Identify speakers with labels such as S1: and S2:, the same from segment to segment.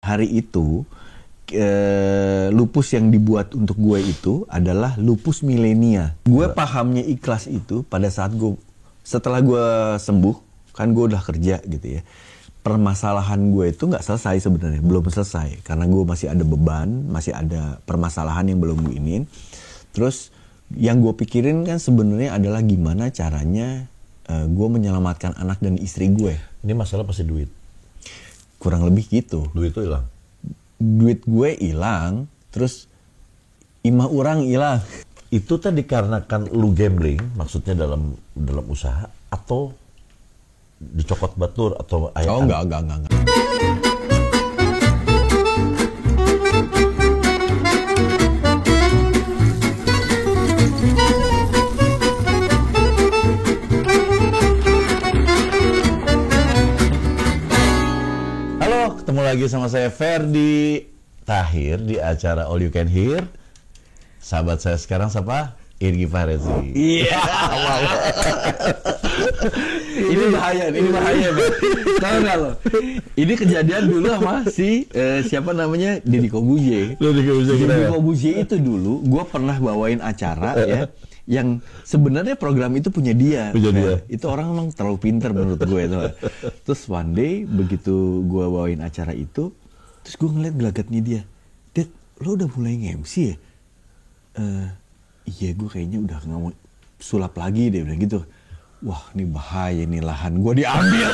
S1: Hari itu lupus yang dibuat untuk gue itu adalah lupus milenia. Gue pahamnya ikhlas itu pada saat setelah gue sembuh, kan gue udah kerja gitu ya. Permasalahan gue itu nggak selesai sebenarnya, belum selesai karena gue masih ada beban, masih ada permasalahan yang belum gue iniin. Terus yang gue pikirin kan sebenarnya adalah gimana caranya gue menyelamatkan anak dan istri gue.
S2: Ini masalah pasti duit.
S1: Kurang lebih gitu.
S2: Duit itu hilang.
S1: Duit gue hilang, terus imah orang hilang.
S2: Itu tadi dikarenakan lu gambling, maksudnya dalam usaha, atau dicokot batur atau ayat?
S1: Oh enggak.
S2: Halo, ketemu lagi sama saya Ferdi Tahir di acara All You Can Hear. Sahabat saya sekarang siapa? Irgi Farezi.
S1: Iya. Ini bahaya, Bang. Tahu nggak lo? Ini kejadian dulu sama siapa namanya Deddy Corbuzier. Deddy Corbuzier itu dulu, gue pernah bawain acara ya, yang sebenarnya program itu punya dia. Itu orang emang terlalu pintar menurut gue itu. Terus one day begitu gue bawain acara itu, terus gue ngeliat gelagatnya dia. Dad, lo udah mulai nge-MC ya? Iya, gue kayaknya udah nggak mau sulap lagi deh, bilang gitu. Wah, ini bahaya nih, lahan gue diambil.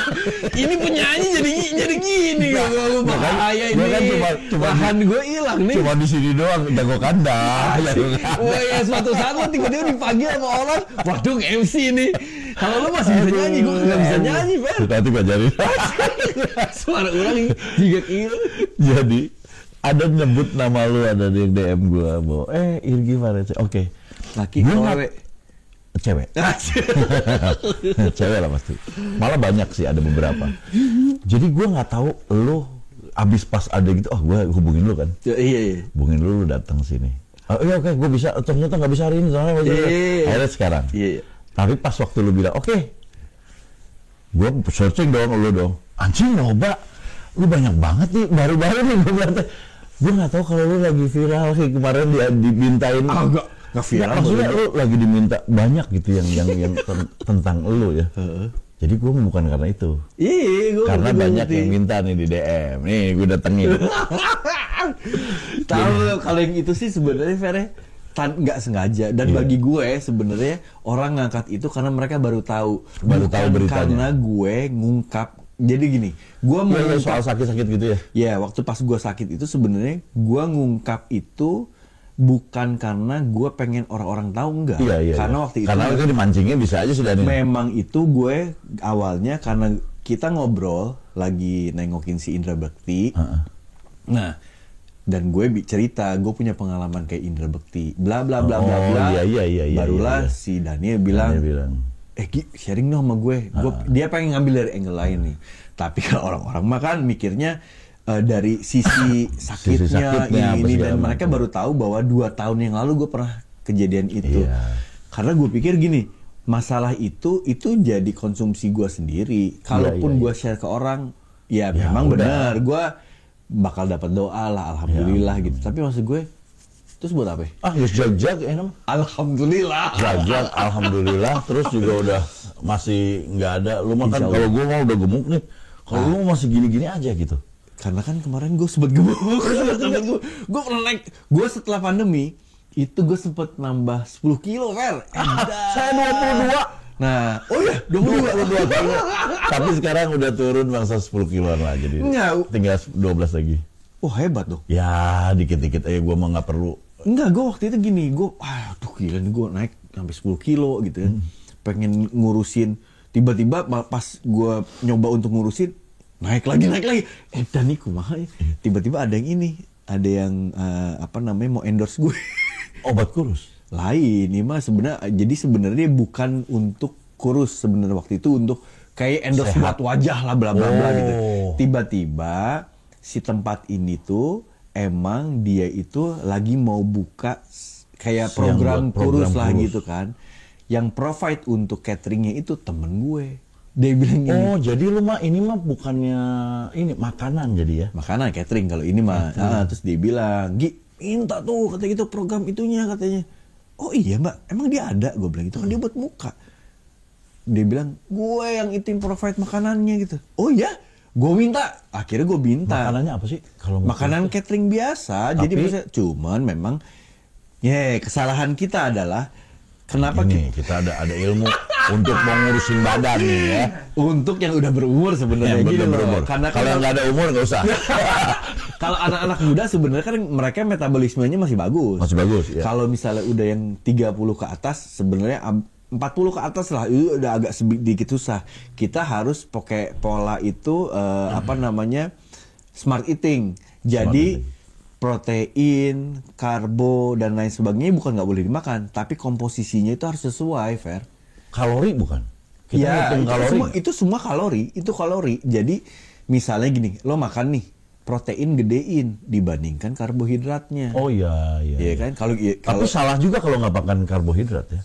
S1: Ini penyanyi jadi gini, gue bahaya ini.
S2: Kan cuma
S1: lahan gue hilang nih.
S2: Cuma di sini doang, jago kandang.
S1: Wah ya, suatu saat lo tiba-tiba dipanggil sama orang, waduh MC nih. Kalau lo masih bisa nyanyi, gue nggak bisa nyanyi, Fer.
S2: Nanti ngajarin.
S1: Suara orang juga hilang.
S2: Jadi ada nyebut nama lu, ada di DM gue bahwa Irgi Farezi. Oke.
S1: Laki
S2: cewek. Cewek lah pasti. Malah banyak sih, ada beberapa. Jadi gue nggak tahu lu abis pas ada gitu, gue hubungin lu kan.
S1: Iya.
S2: Hubungin lu datang sini. Oh iya, oke, gue bisa. Ternyata nggak bisa hari ini soalnya. Akhirnya sekarang. Iya. Tapi pas waktu lu bilang oke, gue searching dong lu dong. Anjing nyoba, lu banyak banget nih baru-baru nih gue bilang. Gue nggak tahu kalau lu lagi viral kayak kemarin dia dimintain.
S1: Nggak viral.
S2: Maksudnya lu lagi diminta banyak gitu yang tentang lu ya. Jadi gue bukan karena itu.
S1: Iya, gue
S2: karena banyak yang minta nih di DM. Nih gue datengin.
S1: Tahu kalau yang itu sih sebenarnya Fer, nggak sengaja. Dan bagi gue sebenarnya orang ngangkat itu karena mereka baru tahu beritanya. Karena gue ngungkap. Jadi gini, gue mau
S2: soal sakit-sakit gitu ya?
S1: Ya, waktu pas gue sakit itu sebenarnya gue ngungkap itu bukan karena gue pengen orang-orang tahu, enggak.
S2: Iya.
S1: Karena waktu itu
S2: karena itu dimancingnya bisa aja sudah nih.
S1: Memang itu gue awalnya karena kita ngobrol lagi nengokin si Indra Bekti. Nah, dan gue cerita gue punya pengalaman kayak Indra Bekti, bla bla bla bla bla.
S2: Iya.
S1: Barulah si Daniel bilang. Gi, sharing dong sama gue. Dia pengen ngambil dari angle lain nih. Tapi kalau orang-orang mah kan mikirnya dari sisi sakitnya ini dan mereka baru tahu bahwa 2 tahun yang lalu gue pernah kejadian itu. Karena gue pikir gini, masalah itu jadi konsumsi gue sendiri. Kalaupun gue share ke orang, ya memang benar, gue bakal dapat doa lah, alhamdulillah gitu. Tapi maksud gue, terus buat apa?
S2: Jag enak.
S1: Alhamdulillah.
S2: Jag, alhamdulillah. Terus juga udah masih nggak ada. Lu makan kalau gue mau udah gemuk nih. Kalau lu masih gini-gini aja gitu.
S1: Karena kan kemarin gue sempet gemuk. Gue pernah naik. Gue setelah pandemi itu gue sempet nambah 10 kilo, Fer.
S2: Saya 22.
S1: Nah, oh ya 22
S2: kilo. Tapi sekarang udah turun bangsa 10 kiloan lah. Jadi tinggal 12 lagi.
S1: Oh hebat dong.
S2: Ya dikit-dikit aja, gue mah nggak perlu.
S1: Enggak, gue waktu itu gini, aduh gila nih gue naik sampai 10 kilo gitu ya. Pengen ngurusin, tiba-tiba pas gue nyoba untuk ngurusin, naik lagi. Dan nih kumaha ya. Tiba-tiba ada yang mau endorse gue.
S2: Obat kurus?
S1: Lain, ini mah sebenarnya bukan untuk kurus sebenarnya, waktu itu untuk kayak endorse buat wajah lah bla bla bla gitu. Tiba-tiba si tempat ini tuh emang dia itu lagi mau buka kayak program kurus lah gitu kan. Yang provide untuk cateringnya itu temen gue. Dia bilang gini.
S2: Oh, jadi lu mah ini mah bukannya ini makanan jadi ya?
S1: Makanan catering kalau ini mah. Terus dia bilang, Gi, minta tuh kata gitu program itunya katanya. Oh iya mbak, emang dia ada? Gue bilang itu kan dia buat muka. Dia bilang, gue yang itu provide makanannya gitu. Oh iya, gue minta. Akhirnya gue minta.
S2: Makanannya apa sih? Kalau
S1: makanan catering biasa. Tapi, jadi bisa, cuman memang kesalahan kita adalah kenapa
S2: kita ada ilmu untuk mau ngurusin badan nih ya.
S1: Untuk yang udah berumur sebenarnya
S2: gitu loh.
S1: Karena
S2: kalau yang nggak ada umur nggak usah.
S1: Kalau anak-anak muda sebenarnya kan mereka metabolismenya masih bagus.
S2: Masih bagus ya.
S1: Kalau misalnya udah yang 30 ke atas sebenarnya 40 ke atas lah itu udah agak sedikit susah. Kita harus pakai pola itu smart eating. Jadi protein, karbo dan lain sebagainya bukan nggak boleh dimakan, tapi komposisinya itu harus sesuai, Fer.
S2: Kalori bukan?
S1: Kita itu semua kalori, itu kalori. Jadi misalnya gini, lo makan nih protein gedein dibandingkan karbohidratnya.
S2: Oh iya.
S1: Iya kan?
S2: Tapi salah juga kalau nggak makan karbohidrat ya.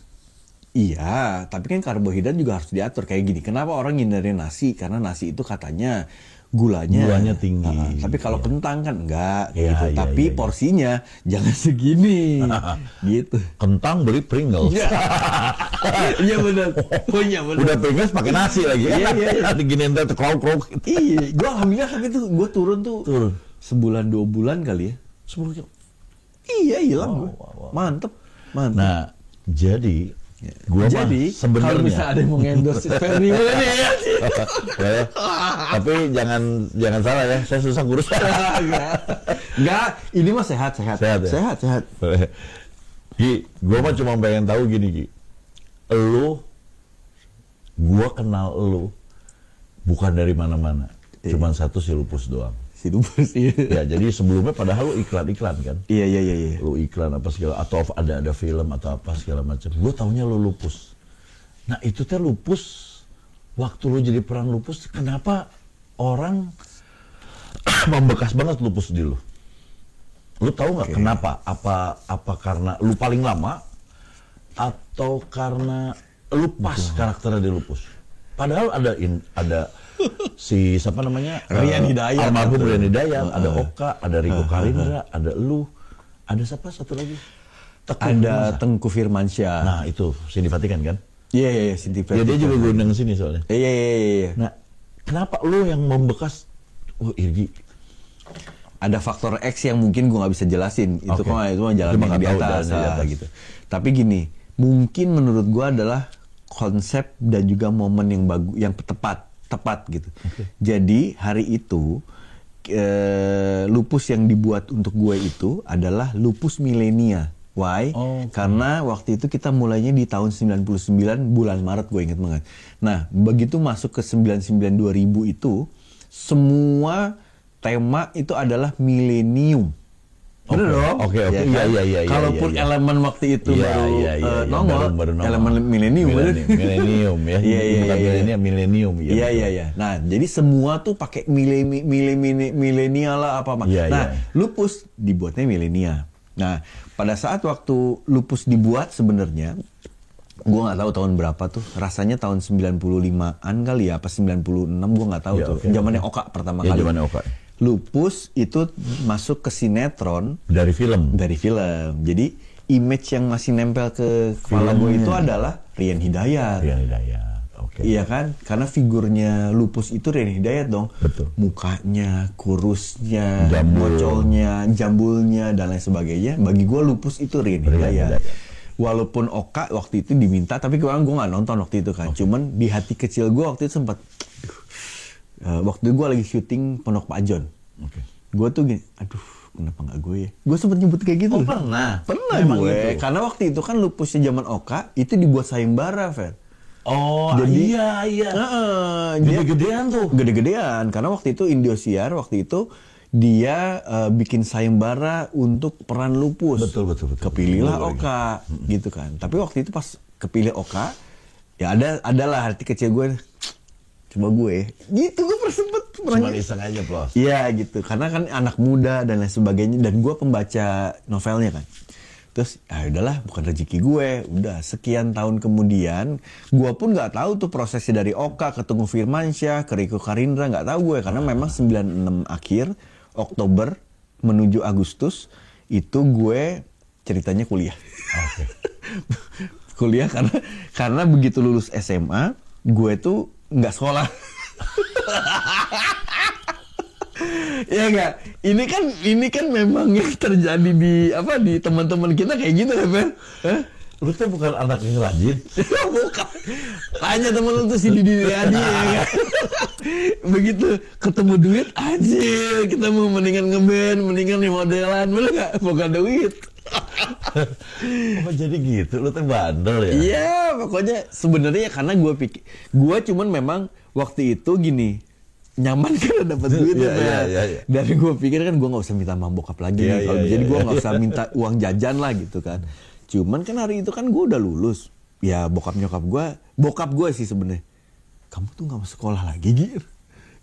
S1: Iya, tapi kan karbohidrat juga harus diatur kayak gini. Kenapa orang ngindarin nasi? Karena nasi itu katanya gulanya
S2: tinggi.
S1: Tapi kalau kentang kan enggak gitu. Tapi porsinya jangan segini. Gitu.
S2: Kentang beli Pringles.
S1: Iya benar. Oh iya benar.
S2: Udah Pringles pakai nasi lagi. Iya. Diginiin tuh krok.
S1: Iya, gua alhamdulillah tapi tuh gua turun. Sebulan 2 bulan kali ya.
S2: 10 kilo.
S1: Iya, hilang gua. Mantep.
S2: Nah, jadi sebenarnya
S1: kalau bisa ada yang mau endorse Ferdi ini ya.
S2: Tapi jangan salah ya, saya susah ngurus.
S1: Enggak, ini mah sehat. Sehat.
S2: Gue mah cuma pengen tahu gini, Gi. Gue kenal lu bukan dari mana-mana. Cuman satu si Lupus doang.
S1: Si Lupus, iya.
S2: Ya, jadi sebelumnya padahal lu iklan kan?
S1: Iya.
S2: Lu iklan apa segala, atau ada film atau apa segala macam. Gue taunya lu Lupus. Nah itu teh Lupus, waktu lu jadi peran Lupus, kenapa orang membekas banget Lupus di lu? Lu tahu nggak kenapa? Apa karena lu paling lama, atau karena lu pas karakternya di Lupus? Padahal ada si siapa namanya,
S1: Rian Hidayat,
S2: almarhum Rian Hidayat, ada Oka, ada Rico Karindra, ada lu, ada siapa satu lagi?
S1: Ada Tengku Firmansyah.
S2: Nah itu Cindy Fatikan kan?
S1: Iya, Cindy Fatikan.
S2: Ya, dia juga undang sini soalnya.
S1: Iya.
S2: Nah, kenapa lu yang membekas? Irgi.
S1: Ada faktor X yang mungkin gue nggak bisa jelasin. Itu mah jalan banget di atas gitu. Tapi gini, mungkin menurut gue adalah konsep dan juga momen yang bagus, yang tepat gitu. Jadi hari itu lupus yang dibuat untuk gue itu adalah lupus milenia. Why? Karena waktu itu kita mulainya di tahun 99 bulan Maret, gue inget banget. Nah, begitu masuk ke 99 2000 itu semua tema itu adalah milenium. Bener dong?
S2: Oke. Iya.
S1: Kalaupun elemen waktu itu baru elemen milenium.
S2: Milenium ya. Iya. Milenium.
S1: Iya. Nah, jadi semua tuh pakai milenial lah apa. Lupus dibuatnya milenial. Nah, pada saat waktu lupus dibuat sebenarnya, gue nggak tahu tahun berapa tuh. Rasanya tahun 95-an kali ya, apa 96, gue nggak tahu tuh. Zamannya Oka pertama kali.
S2: Zamannya Oka.
S1: Lupus itu masuk ke sinetron
S2: dari film.
S1: Jadi image yang masih nempel ke kepala gue itu adalah Rian Hidayat. Iya kan? Karena figurnya lupus itu Rian Hidayat dong.
S2: Betul.
S1: Mukanya, kurusnya, mocolnya, jambulnya dan lain sebagainya. Bagi gue lupus itu Rian Hidayat. Walaupun Oka waktu itu diminta, tapi gue nggak nonton waktu itu kan. Cuman di hati kecil gue waktu itu sempat. Waktu itu gue lagi syuting Pondok Pak John. Gue tuh gini, aduh kenapa nggak gue ya? Gue sempat nyebut kayak gitu.
S2: Pernah
S1: gue. Gitu. Karena waktu itu kan lupusnya zaman Oka itu dibuat sayembara, Fer.
S2: Jadi, iya. Gede-gedean tuh.
S1: Gede-gedean. Karena waktu itu Indosiar, waktu itu dia bikin sayembara untuk peran lupus.
S2: Betul.
S1: Kepilihlah Oka, gitu kan. Tapi waktu itu pas kepilih Oka, ya adalah hati kecil gue, coba gue. Gitu, gue persempet.
S2: Cuma iseng aja, Plos.
S1: Iya, gitu. Karena kan anak muda dan lain sebagainya. Dan gue pembaca novelnya kan. Terus udahlah bukan rezeki gue. Udah sekian tahun kemudian gue pun nggak tahu tuh prosesnya dari Oka ke Teguh Firmansyah ke Riko Karindra, nggak tahu gue karena memang 96 akhir Oktober menuju Agustus itu gue ceritanya kuliah. Okay. Kuliah karena begitu lulus SMA gue tuh nggak sekolah. Ya enggak, ini kan memang yang terjadi di teman-teman kita kayak gitu ya, Ben.
S2: Lu tuh bukan anak yang rajin.
S1: Bukan. Tanya temen lu tuh si Didi Adi ya kan. Begitu ketemu duit aja kita mau mendingan ngeband, mendingan nih modelan, bener enggak? Bukan duit.
S2: Oh jadi gitu, lu tuh bandel ya?
S1: Iya, pokoknya sebenarnya karena gue cuman memang waktu itu gini, nyaman kan dapat duit ya. Dari gue pikir kan gue nggak usah minta sama bokap lagi nih, kalau jadi gue nggak usah minta uang jajan lah gitu kan. Cuman kan hari itu kan gue udah lulus, ya bokap gue sih sebenarnya, kamu tuh nggak mau sekolah lagi gitu.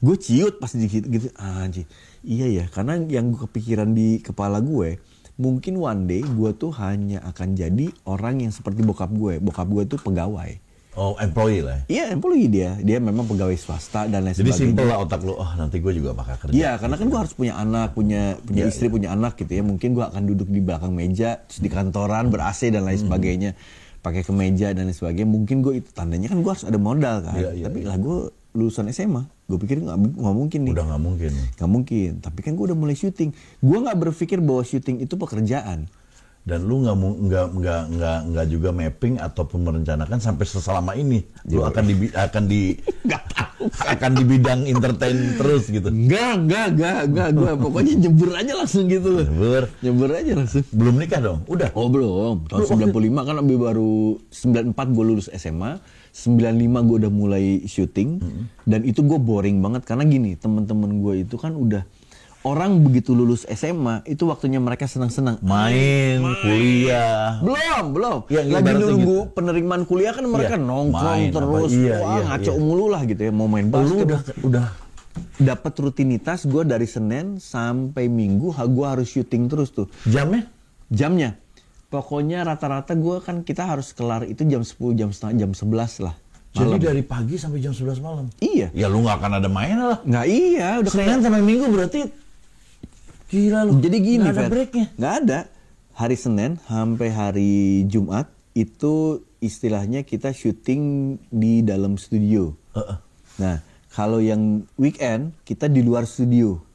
S1: Gue ciut pas gitu anjir. Iya ya, karena yang gue kepikiran di kepala gue, mungkin one day gue tuh hanya akan jadi orang yang seperti bokap gue. Bokap gue tuh pegawai.
S2: Oh, employee lah.
S1: Iya, employee dia. Dia memang pegawai swasta dan lain sebagainya.
S2: Jadi simpel lah otak lu. Oh, nanti gue juga bakal kerja.
S1: Iya, karena kan gue harus punya anak, punya istri, punya anak gitu ya. Mungkin gue akan duduk di belakang meja, terus di kantoran ber-AC dan lain sebagainya. Pakai kemeja dan lain sebagainya. Mungkin gue itu tandanya kan gue harus ada modal kan. Tapi lah gue lulusan SMA. Gue pikir nggak mungkin nih.
S2: Udah nggak mungkin.
S1: Nggak mungkin. Tapi kan gue udah mulai syuting. Gue nggak berpikir bahwa syuting itu pekerjaan.
S2: Dan lu nggak juga mapping ataupun merencanakan sampai selama ini lu akan di bidang entertain terus gitu.
S1: Enggak gue pokoknya nyebur aja langsung gitu loh. Nyebur aja langsung.
S2: Belum nikah dong? Udah.
S1: Oh belum. Tahun 95 kan lebih baru 94 gue lulus SMA. 95 gue udah mulai syuting dan itu gue boring banget karena gini, teman-teman gue itu kan udah orang begitu lulus SMA itu waktunya mereka senang-senang
S2: main kuliah.
S1: Belum. Ya, lagi nunggu gitu. Penerimaan kuliah kan mereka nongkrong terus, ngaco mulu lah gitu ya, mau main basket.
S2: Lu udah
S1: dapat rutinitas gue dari Senin sampai Minggu gue harus syuting terus tuh. Jamnya. Pokoknya rata-rata kita harus kelar itu jam 10, jam setengah, jam 11 lah.
S2: Malam. Jadi dari pagi sampai jam 11 malam?
S1: Iya.
S2: Ya lu gak akan ada main lah.
S1: Nggak iya.
S2: Udah Senin sampai Minggu berarti gila lu.
S1: Jadi gini,
S2: nggak ada breaknya.
S1: Nggak ada. Hari Senin sampai hari Jumat itu istilahnya kita syuting di dalam studio. Nah, kalau yang weekend kita di luar studio.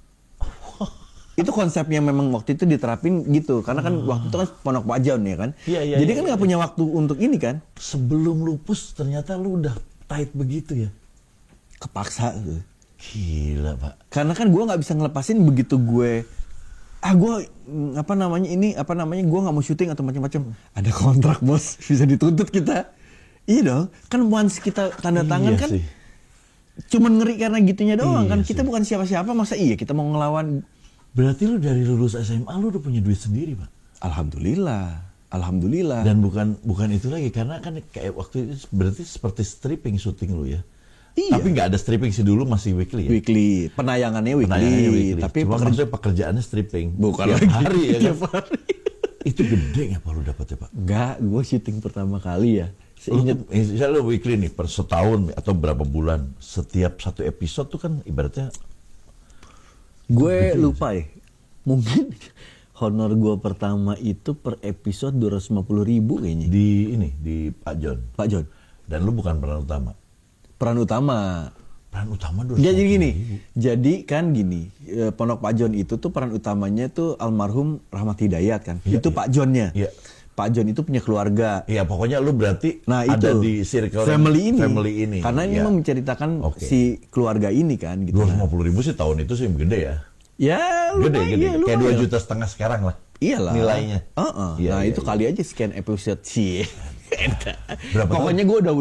S1: Itu konsepnya memang waktu itu diterapin gitu. Karena kan waktu itu kan Pondok Pajon ya kan. Jadi kan nggak punya waktu untuk ini kan.
S2: Sebelum lupus ternyata lu udah tight begitu ya.
S1: Kepaksa tuh.
S2: Gila Pak.
S1: Karena kan gue nggak bisa ngelepasin begitu gue. Gue gue nggak mau syuting atau macam-macam. Ada kontrak bos, bisa dituntut kita. Iya dong. Kan once kita tanda tangan kan. Cuman ngeri karena gitunya doang kan. Kita bukan siapa-siapa, masa kita mau ngelawan.
S2: Berarti lu dari lulus SMA lu udah punya duit sendiri, Pak?
S1: Alhamdulillah.
S2: Dan bukan itu lagi, karena kan kayak waktu itu berarti seperti stripping syuting lu ya? Iya. Tapi nggak ada stripping sih dulu, masih weekly ya?
S1: Weekly, penayangannya weekly. Tapi
S2: maksudnya pekerjaannya stripping.
S1: Bukan
S2: tiap
S1: lagi.
S2: hari ya kan?
S1: Tiap hari.
S2: Itu gede nggak Pak lu dapetnya Pak?
S1: Enggak, gue syuting pertama kali ya.
S2: Misalnya lu weekly nih, per setahun atau berapa bulan, setiap satu episode tuh kan ibaratnya
S1: gue lupa ya, mungkin honor gue pertama itu per episode 250.000 kayaknya.
S2: Di Pak John. Dan lu bukan peran utama.
S1: Peran utama
S2: 250.000.
S1: Jadi kan gini, Pondok Pak John itu tuh peran utamanya tuh almarhum Rahmat Hidayat kan. Itu Pak Johnnya. Iya. Pak John itu punya keluarga.
S2: Iya, pokoknya lu berarti ada di circle
S1: family ini.
S2: Karena
S1: ini menceritakan si keluarga ini kan gitu.
S2: 250.000 sih tahun itu sih gede ya.
S1: Ya,
S2: gede. Kayak 2,5 juta sekarang lah.
S1: Iyalah.
S2: Nilainya.
S1: Itu kali aja sekian episode sih.
S2: Pokoknya
S1: gue udah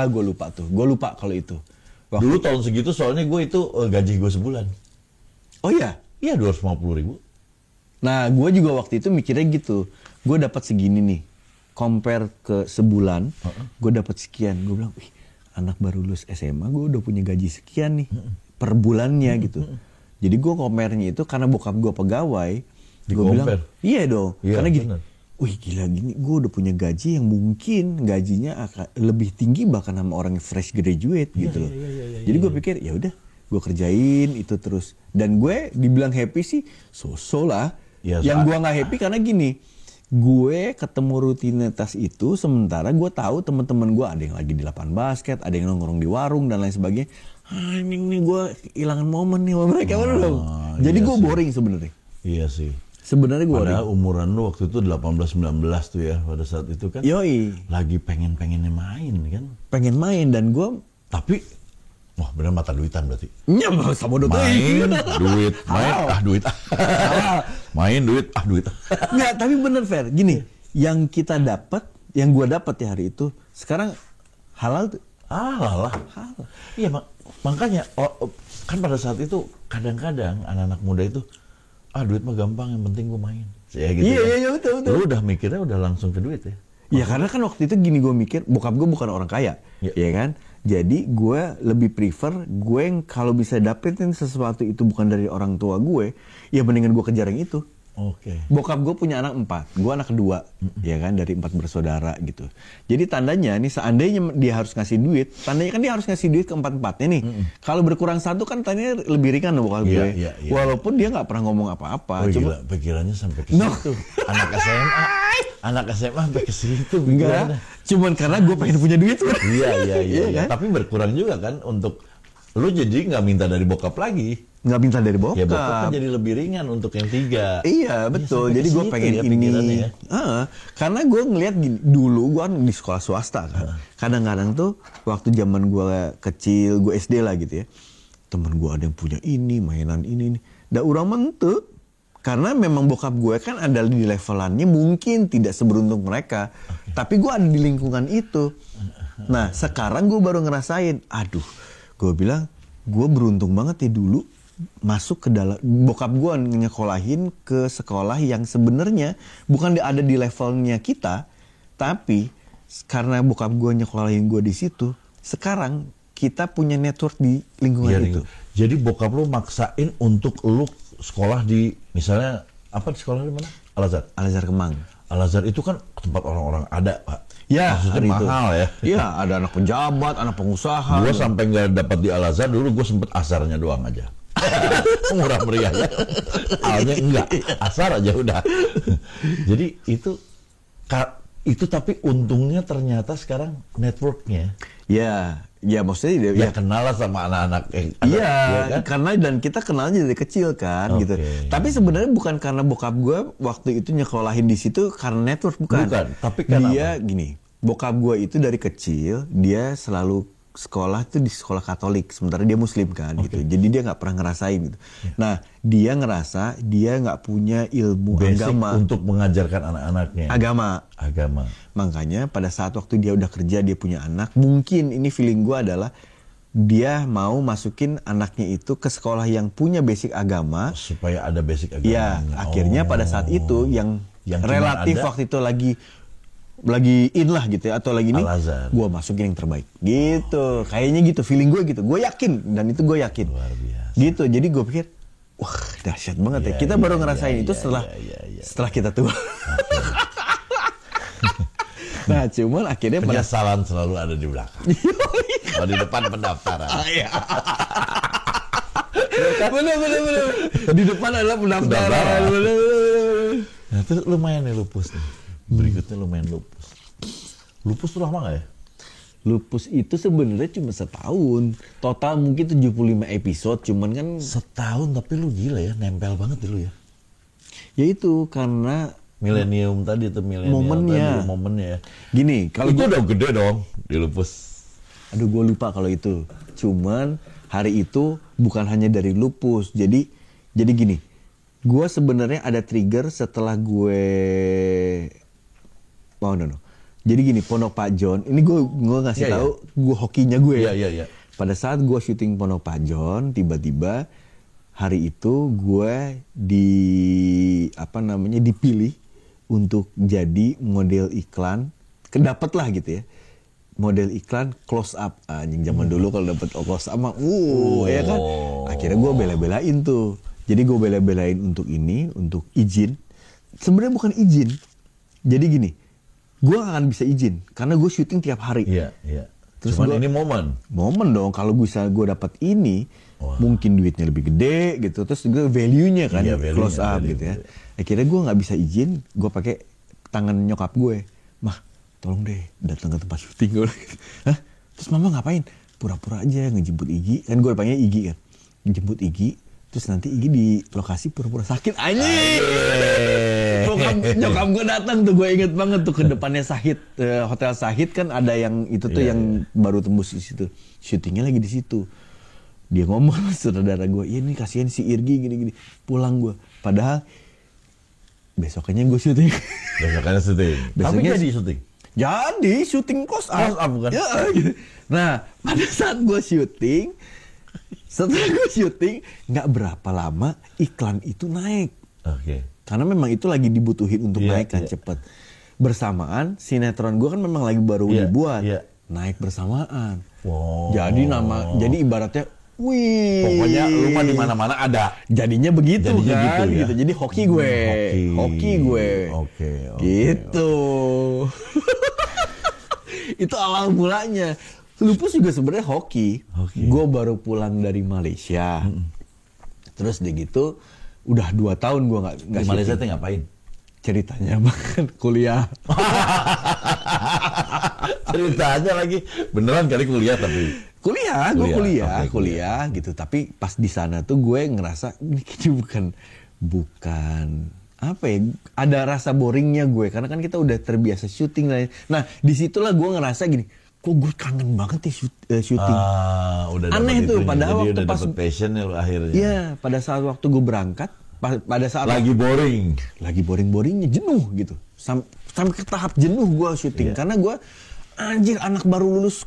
S1: gue lupa tuh. Gue lupa kalau itu.
S2: Dulu tahun segitu soalnya gue itu gaji gue sebulan.
S1: Oh iya?
S2: Iya, 250.000.
S1: Nah, gue juga waktu itu mikirnya gitu. Gue dapat segini nih, compare ke sebulan, gue dapat sekian. Gue bilang, anak baru lulus SMA, gue udah punya gaji sekian nih per bulannya gitu. Jadi gue compare-nya itu karena bokap gue pegawai. Gue bilang, iya dong. Karena gini, wih gila gini, gue udah punya gaji yang mungkin gajinya akan lebih tinggi bahkan sama orang yang fresh graduate gitu loh. Jadi gue pikir ya udah, gue kerjain itu terus. Dan gue dibilang happy sih, so-so lah. Ya, yang gue nggak happy karena gini, gue ketemu rutinitas itu sementara gue tahu teman-teman gue ada yang lagi di lapangan basket, ada yang nongkrong di warung dan lain sebagainya. Ini gue kehilangan momen nih sama mereka, jadi gue boring sebenarnya.
S2: Iya sih.
S1: Sebenarnya gue
S2: padahal umuran lu waktu itu 18-19 tuh ya pada saat itu kan.
S1: Yoi.
S2: Lagi pengennya main kan.
S1: Pengen main dan gue.
S2: Tapi, wah bener mata duitan berarti.
S1: Iya sama duit.
S2: Main, duit, main, duit. Main, duit, duit.
S1: Nggak, tapi bener Fer. Gini, yang kita dapat, yang gue dapat ya hari itu, sekarang halal tuh.
S2: Halal. Iya makanya, kan pada saat itu kadang-kadang anak-anak muda itu, duit mah gampang, yang penting gue main. Ya gitu.
S1: Iya, betul.
S2: Lu udah mikirnya udah langsung ke duit ya?
S1: Iya, karena kan waktu itu gini gue mikir, bokap gue bukan orang kaya, ya kan? Jadi gue lebih prefer, gue yang kalau bisa dapetin sesuatu itu bukan dari orang tua gue, ya mendingan gue kejar yang itu.
S2: Oke.
S1: Bokap gue punya anak 4, gue anak kedua, ya kan, dari 4 bersaudara gitu. Jadi tandanya nih, seandainya dia harus ngasih duit, tandanya kan dia harus ngasih duit ke 4-4-nya nih. Kalau berkurang 1 kan tandanya lebih ringan loh bokap gue.
S2: Iya.
S1: Walaupun dia nggak pernah ngomong apa-apa.
S2: Cuma gila, pikirannya sampai ke situ. Anak SMA sampai ke situ.
S1: Enggak, cuman karena gue pengen punya duit.
S2: Iya. Kan? Tapi berkurang juga kan untuk lu, jadi nggak minta dari bokap lagi.
S1: Nggak minta dari bokap.
S2: Ya bokap kan jadi lebih ringan untuk yang 3.
S1: Iya betul. Jadi gue pengen ya, ini. Karena gue ngelihat gini, dulu gue kan di sekolah swasta kan. Kadang-kadang tuh waktu zaman gue kecil, gue SD lah gitu ya. Temen gue ada yang punya ini, mainan ini. Da urang mentu. Karena memang bokap gue kan ada di levelannya mungkin tidak seberuntung mereka. Tapi gue ada di lingkungan itu. Nah sekarang gue baru ngerasain, gue bilang gue beruntung banget ya dulu masuk ke dalam, bokap gue nyekolahin ke sekolah yang sebenarnya bukan ada di levelnya kita, tapi karena bokap gue nyekolahin gue di situ, sekarang kita punya network di lingkungan itu.
S2: Jadi bokap lu maksain untuk lu sekolah di, misalnya apa, di sekolah di mana?
S1: Al-Azhar Kemang.
S2: Al-Azhar itu kan tempat orang-orang ada, Pak.
S1: Ya,
S2: maksudnya mahal ya.
S1: Iya, ada anak pejabat, anak pengusaha.
S2: Gue sampai nggak dapat di Al-Azhar dulu, gue sempet asarnya doang aja. Murah meriah ya. Alnya enggak, asar aja udah. Jadi itu tapi untungnya ternyata sekarang networknya.
S1: Ya maksudnya
S2: ya kenal lah sama anak-anak.
S1: Iya, kan? Karena dan kita kenalnya dari kecil kan, gitu. Tapi sebenarnya bukan karena bokap gue waktu itu nyekolahin di situ karena network, bukan.
S2: Tapi karena
S1: dia gini, bokap gue itu dari kecil dia selalu sekolah tuh di sekolah Katolik, sementara dia Muslim kan, gitu. Jadi dia nggak pernah ngerasain gitu. Nah, dia ngerasa dia nggak punya ilmu
S2: basic
S1: agama
S2: untuk mengajarkan anak-anaknya.
S1: Agama. Makanya pada saat waktu dia udah kerja, dia punya anak, mungkin ini feeling gue adalah dia mau masukin anaknya itu ke sekolah yang punya basic agama
S2: supaya ada basic agama.
S1: Ya, akhirnya pada saat itu yang relatif waktu itu lagi in lah gitu ya, atau lagi ini gue masukin yang terbaik gitu, kayaknya gitu feeling gue gitu, gue yakin, dan itu gue yakin.
S2: Luar biasa.
S1: Gitu, jadi gue pikir wah dahsyat banget ya, kita baru ngerasain itu setelah kita tua. Nah cuman akhirnya
S2: penyesalan selalu ada di belakang. Kalau di depan pendaftaran.
S1: Bener. Di depan adalah pendaftaran.
S2: Nah terus lumayan nih lupus nih. Berikutnya lumayan lupus. Lupus tuh lama gak ya?
S1: Lupus itu sebenarnya cuma setahun. Total mungkin 75 episode, cuman kan
S2: setahun, tapi lu gila ya, nempel banget dulu ya.
S1: Ya itu karena
S2: milenium tadi tuh, momennya.
S1: Gini, kalau
S2: itu udah gede dong di lupus.
S1: Aduh gue lupa kalau itu. Cuman hari itu bukan hanya dari lupus. Jadi gini, gue sebenarnya ada trigger setelah gue Jadi gini, Pondok Pak John, ini gue ngasih tahu gue hokinya gue.
S2: Iya.
S1: Pada saat gue syuting Pondok Pak John, tiba-tiba hari itu gue dipilih untuk jadi model iklan, kedapet lah gitu ya. Model iklan close up, anjing zaman dulu kalau dapet close up mah, ya kan. Akhirnya gue bela-belain tuh. Jadi gue bela-belain untuk izin. Sebenarnya bukan izin. Jadi gini, gue gak akan bisa izin karena gue syuting tiap hari.
S2: Iya, iya.
S1: Terus
S2: cuman ini momen
S1: dong. Kalau gue dapat ini, mungkin duitnya lebih gede gitu. Terus gue value-nya kan, close up gitu ya. Akhirnya gue nggak bisa izin, gue pakai tangan nyokap gue. Mah, tolong deh datang ke tempat syuting gue. Hah? Terus mama ngapain? Pura-pura aja ngejemput Igi. Kan gue panggilnya Igi kan. Ngejemput Igi. Terus nanti Igi di lokasi pura-pura sakit. Anjing! Nyokap gue datang tuh, gue inget banget tuh ke depannya Sahid, Hotel Sahid kan ada yang itu tuh yang baru tembus di situ. Syutingnya lagi di situ. Dia ngomong sama saudara gue, iya nih kasihan si Irgi gini-gini. Pulang gue. Padahal besoknya gue syuting.
S2: Besoknya syuting. Tapi jadi syuting.
S1: Jadi syuting close up bukan? Ya, gitu. Nah, pada saat gue syuting, setelah gue syuting, nggak berapa lama iklan itu naik.
S2: Oke.
S1: Karena memang itu lagi dibutuhin untuk naik kan cepet. Bersamaan sinetron gue kan memang lagi baru dibuat, naik bersamaan. Wow. Jadi ibaratnya, wih.
S2: Pokoknya lu mah di mana-mana ada.
S1: Jadinya begitu kan, gitu. Jadi hoki gue. Oke. Gitu. Itu awal mulanya. Lupus juga sebenarnya hoki. Gue baru pulang dari Malaysia. Terus dia gitu, udah 2 tahun gue nggak
S2: di Malaysia tuh ngapain?
S1: Ceritanya bahkan kuliah.
S2: Ceritanya lagi beneran kali kuliah tapi.
S1: Kuliah gitu. Tapi pas di sana tuh gue ngerasa ini bukan apa ya? Ada rasa boringnya gue karena kan kita udah terbiasa syuting lah. Nah disitulah gue ngerasa gini. Kok gue kangen banget ya syuting.
S2: Udah
S1: aneh tuh padahal waktu
S2: pas passion ya lo akhirnya.
S1: Iya, pada saat waktu gue berangkat, pada saat
S2: lagi
S1: boring-boringnya jenuh gitu. Sampai ke tahap jenuh gue syuting karena gue anjir anak baru lulus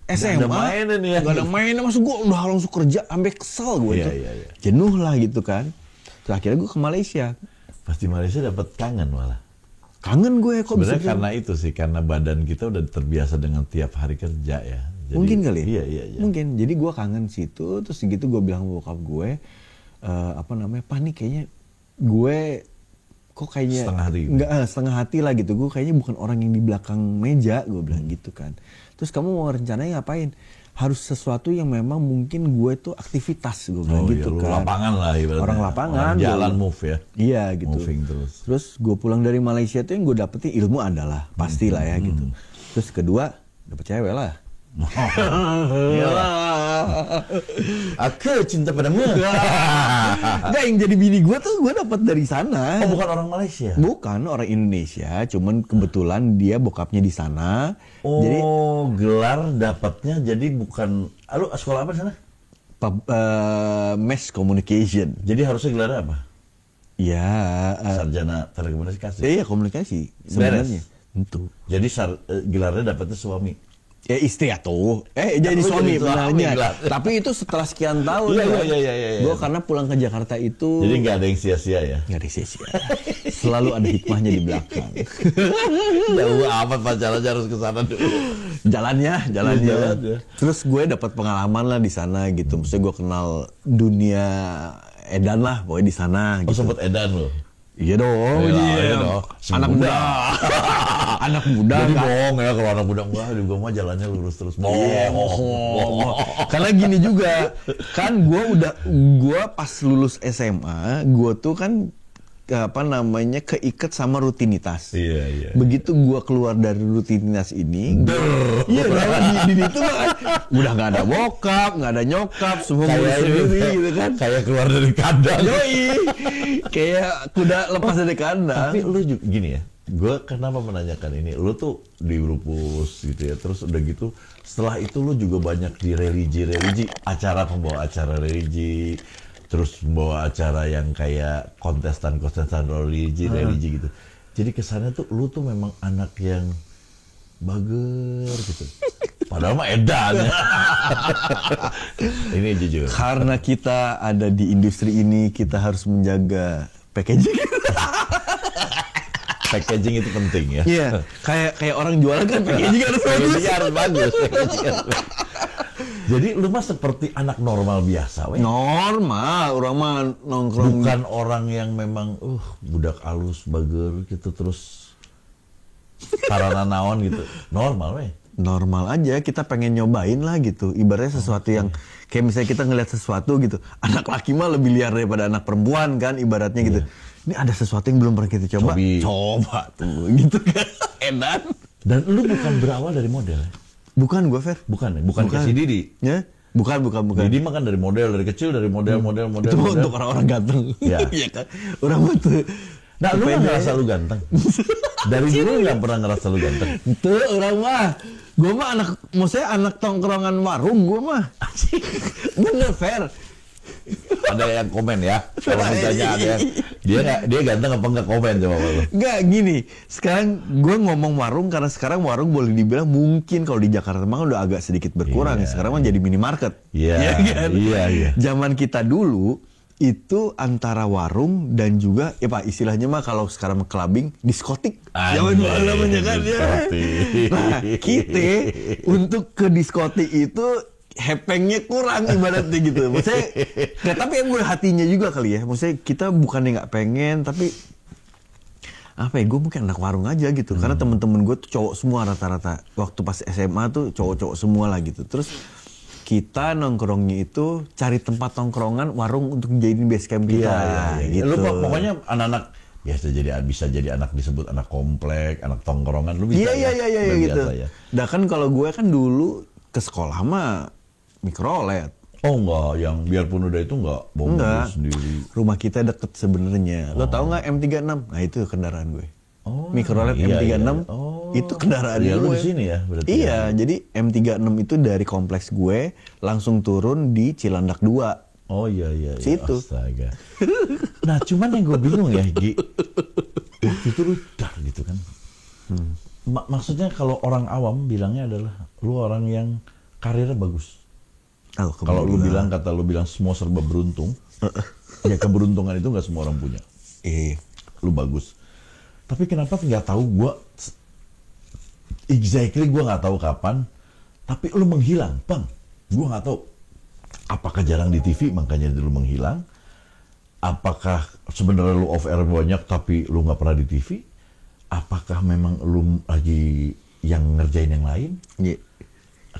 S1: SMA. Gak ada mainnya, maksud gue udah langsung kerja sampai kesel gue itu. Jenuh lah gitu kan. Terus akhirnya gue ke Malaysia.
S2: Pas di Malaysia dapat kangen malah.
S1: Kangen gue kok
S2: sebenarnya bisa karena itu sih, karena badan kita udah terbiasa dengan tiap hari kerja ya.
S1: Jadi, mungkin kali ya?
S2: Iya.
S1: Mungkin, jadi gue kangen situ, terus gitu gue bilang bokap gue, panik kayaknya gue kok kayaknya setengah hati lah gitu, gue kayaknya bukan orang yang di belakang meja, gue bilang gitu kan. Terus kamu mau rencananya ngapain? Harus sesuatu yang memang mungkin gue tuh aktivitas, gue bilang gitu kan.
S2: Lapangan lah ibaratnya.
S1: Orang lapangan.
S2: Orang jalan move ya.
S1: Iya gitu.
S2: Moving
S1: terus gue pulang dari Malaysia tuh yang gue dapetin ilmu adalah pastilah ya gitu. Terus kedua dapet cewek lah. Aku cinta padamu. Enggak, yang jadi bini gue tuh gue dapat dari sana.
S2: Oh, bukan orang Malaysia?
S1: Bukan, orang Indonesia. Cuman kebetulan dia bokapnya di sana.
S2: Oh, jadi gelar dapatnya jadi bukan. Lu sekolah apa di sana?
S1: Mass Communication.
S2: Jadi harusnya gelarnya apa?
S1: Ya,
S2: sarjana telekomunikasi.
S1: Iya, komunikasi sebenarnya. Tentu.
S2: Jadi gelarnya dapatnya suami.
S1: Ya istri atau jadi suami sebenarnya. Tapi itu setelah sekian tahun.
S2: Iya.
S1: Gue karena pulang ke Jakarta itu.
S2: Jadi nggak ada yang sia-sia ya?
S1: Nggak ada yang sia-sia. Selalu ada hikmahnya di belakang.
S2: Jauh amat pacaran harus ke sana dulu.
S1: Jalannya. Terus gue dapat pengalaman lah di sana gitu. Maksudnya gue kenal dunia edan lah, pokoknya di sana.
S2: Oh, gitu. Sempet edan loh.
S1: Iya dong. Anak muda. Anak muda.
S2: Jadi bohong ya kalau anak muda enggak, juga mah jalannya lurus terus.
S1: Bohong. Karena gini juga, kan gue pas lulus SMA, gue tuh kan keikat sama rutinitas.
S2: Iya.
S1: Begitu gue keluar dari rutinitas ini, di itu udah nggak ada bokap, nggak ada nyokap, semua gue sendiri gitu kan.
S2: Kayak keluar dari kandang.
S1: Yoi, kayak kuda lepas dari kandang.
S2: Tapi lu juga, gini ya, gue kenapa menanyakan ini? Lu tuh di Rupus gitu ya, terus udah gitu, setelah itu lu juga banyak di religi, pembawa acara religi. Terus membawa acara yang kayak kontestan religi gitu. Jadi kesannya tuh lu tuh memang anak yang bager gitu. Padahal mah edan. Ini jujur.
S1: Karena kita ada di industri ini, kita harus menjaga packaging.
S2: Packaging itu penting ya.
S1: Iya, kayak orang jualan kan packaging harus bagus.
S2: Jadi lu mah seperti anak normal biasa, weh.
S1: Normal, orang mah nongkrong.
S2: Bukan orang yang memang budak alus, bager gitu terus sarana naon gitu. Normal weh.
S1: Normal aja, kita pengen nyobain lah gitu. Ibaratnya sesuatu yang kayak misalnya kita ngeliat sesuatu gitu. Anak laki mah lebih liar daripada anak perempuan kan ibaratnya gitu. Ini ada sesuatu yang belum pernah kita coba. Coba tuh gitu kan. Edan.
S2: Dan lu bukan berawal dari model ya?
S1: Bukan gue, Fer.
S2: Bukan kayak si Didi.
S1: Ya? Bukan.
S2: Didi mah kan dari model, dari kecil dari model.
S1: Itu untuk orang-orang ganteng. Iya kan? Orang betul.
S2: Nah, lu nggak ngerasa lu ganteng? Dari dulu nggak pernah ngerasa lu ganteng?
S1: Itu orang mah. Gue mah maksudnya anak tongkrongan warung gue mah. Bener, Fer.
S2: Ada yang komen ya. Kalau misalnya ada yang, dia ganteng apa nggak komen coba lu?
S1: Nggak, gini. Sekarang gue ngomong warung karena sekarang warung boleh dibilang mungkin kalau di Jakarta memang udah agak sedikit berkurang. Sekarang mah jadi minimarket.
S2: Iya kan? Iya.
S1: Zaman kita dulu itu antara warung dan juga ya Pak istilahnya mah kalau sekarang clubbing diskotik zaman dulu namanya kan ya. Nah kita untuk ke diskotik itu hepengnya kurang ibaratnya gitu. Maksudnya nggak, tapi emang hatinya juga kali ya. Maksudnya kita bukannya nggak pengen tapi apa ya, gue mungkin anak warung aja gitu. Karena temen-temen gue tuh cowok semua rata-rata. Waktu pas SMA tuh cowok-cowok semua lah gitu. Terus kita nongkrongnya itu cari tempat nongkrongan warung untuk jadiin base camp kita.
S2: Iya. Gitu. Lu pokoknya anak-anak bisa jadi anak disebut anak komplek, anak tongkrongan, lu bisa.
S1: Iya gitu. Nah kan kalau gue kan dulu ke sekolah mah mikrolet.
S2: Oh enggak, yang biarpun udah itu enggak bawa sendiri.
S1: Rumah kita deket sebenarnya. Lo tau nggak M36? Nah itu kendaraan gue. Mikrolet M36 itu kendaraan gue.
S2: Lu di sini ya berarti.
S1: Iya, jadi M36 itu dari kompleks gue langsung turun di Cilandak 2.
S2: Oh iya.
S1: Situ.
S2: Astaga. Nah, cuman yang gue bingung ya, Gi. Waktu itu lu dar gitu kan. Maksudnya kalau orang awam bilangnya adalah lu orang yang karirnya bagus. Kalau lu bilang semua serba beruntung. Ya keberuntungan itu nggak semua orang punya. Lu bagus. Tapi kenapa nggak tahu gue nggak tahu kapan. Tapi lu menghilang, Bang. Gue nggak tahu. Apakah jarang di TV makanya lu menghilang? Apakah sebenarnya lu off air banyak tapi lu nggak pernah di TV? Apakah memang lu lagi yang ngerjain yang lain?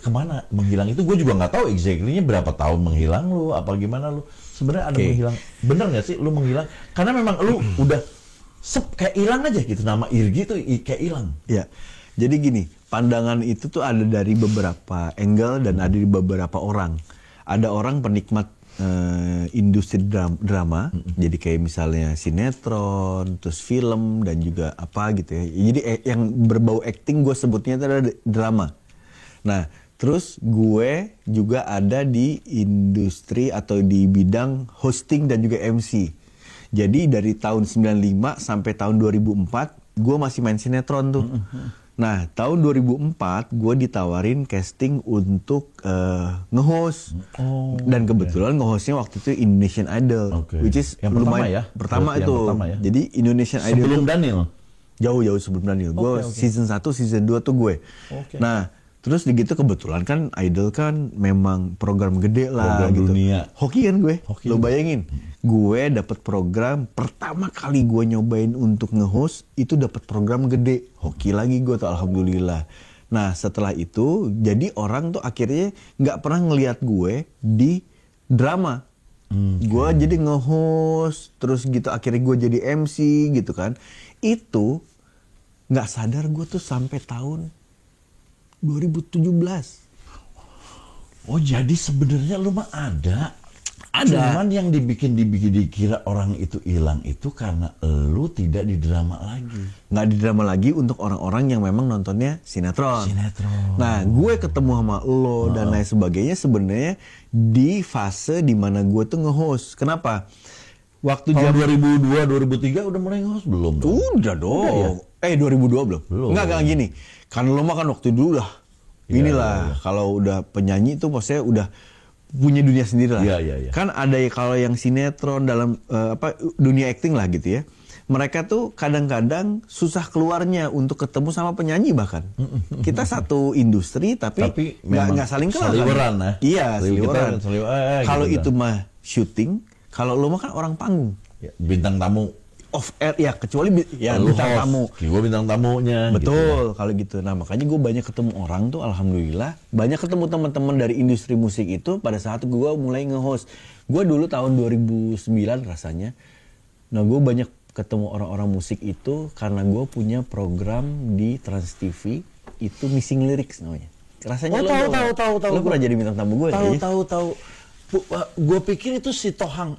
S2: Kemana menghilang itu? Gue juga nggak tahu exactly-nya berapa tahun menghilang lu, apa gimana lu? Sebenarnya ada menghilang. Bener nggak sih lu menghilang? Karena memang lu udah kayak hilang aja gitu, nama Irgi tuh kayak hilang.
S1: Ya, jadi gini, pandangan itu tuh ada dari beberapa angle dan ada di beberapa orang. Ada orang penikmat industri drama, jadi kayak misalnya sinetron, terus film dan juga apa gitu ya. Jadi yang berbau acting gue sebutnya itu adalah drama. Nah, terus gue juga ada di industri atau di bidang hosting dan juga MC. Jadi dari tahun 95 sampai tahun 2004 gue masih main sinetron tuh. Nah tahun 2004 gue ditawarin casting untuk nge-host. Dan kebetulan nge-hostnya waktu itu Indonesian Idol, which is
S2: yang lumayan
S1: pertama itu. Jadi Indonesian Idol
S2: sebelum Daniel.
S1: Jauh sebelum Daniel. Gue season 1, season 2 tuh gue. Nah terus begitu kebetulan kan Idol kan memang program gede lah,
S2: program
S1: gitu.
S2: Dunia.
S1: Hoki kan gue. Lo bayangin, gue dapat program pertama kali gue nyobain untuk nge-host itu dapat program gede. Hoki lagi gue tuh, alhamdulillah. Nah setelah itu jadi orang tuh akhirnya nggak pernah ngelihat gue di drama. Gue jadi nge-host terus gitu, akhirnya gue jadi MC gitu kan. Itu nggak sadar gue tuh sampai tahun 2017.
S2: Oh jadi sebenarnya lu mah ada. Cuman yang dikira orang itu hilang itu karena lu tidak di drama lagi.
S1: Nggak di drama lagi untuk orang-orang yang memang nontonnya sinetron. Nah gue ketemu sama lo dan lain sebagainya sebenarnya di fase dimana gue tuh nge-host. Kenapa? Waktu
S2: tahun 2002, 2003 udah mulai nge-host belum?
S1: Udah dong. Udah, ya? 2002 belum? Enggak gini. Karena lo mah kan waktu dulu dah. Inilah kalau udah penyanyi tuh maksudnya udah punya dunia sendiri lah.
S2: Iya.
S1: Kan ada kalau yang sinetron dalam dunia acting lah gitu ya. Mereka tuh kadang-kadang susah keluarnya untuk ketemu sama penyanyi bahkan. Kita satu industri tapi nggak saling kenal.
S2: Seliweran
S1: kan? Iya, seliweran.
S2: Gitu
S1: Kalau itu mah syuting, kalau lo mah kan orang panggung.
S2: Bintang tamu.
S1: off air ya, kecuali ya bintang tamu.
S2: Gue bintang tamunya.
S1: Betul, gitu. Kalau gitu. Nah makanya gue banyak ketemu orang tuh, alhamdulillah. Banyak ketemu teman-teman dari industri musik itu pada saat gue mulai nge-host. Gue dulu tahun 2009 rasanya. Nah gue banyak ketemu orang-orang musik itu karena gue punya program di Trans TV itu Missing Lyrics namanya. Rasanya
S2: tahu.
S1: Lo pernah jadi bintang tamu gue?
S2: Tahu. Gue pikir itu si Tohang.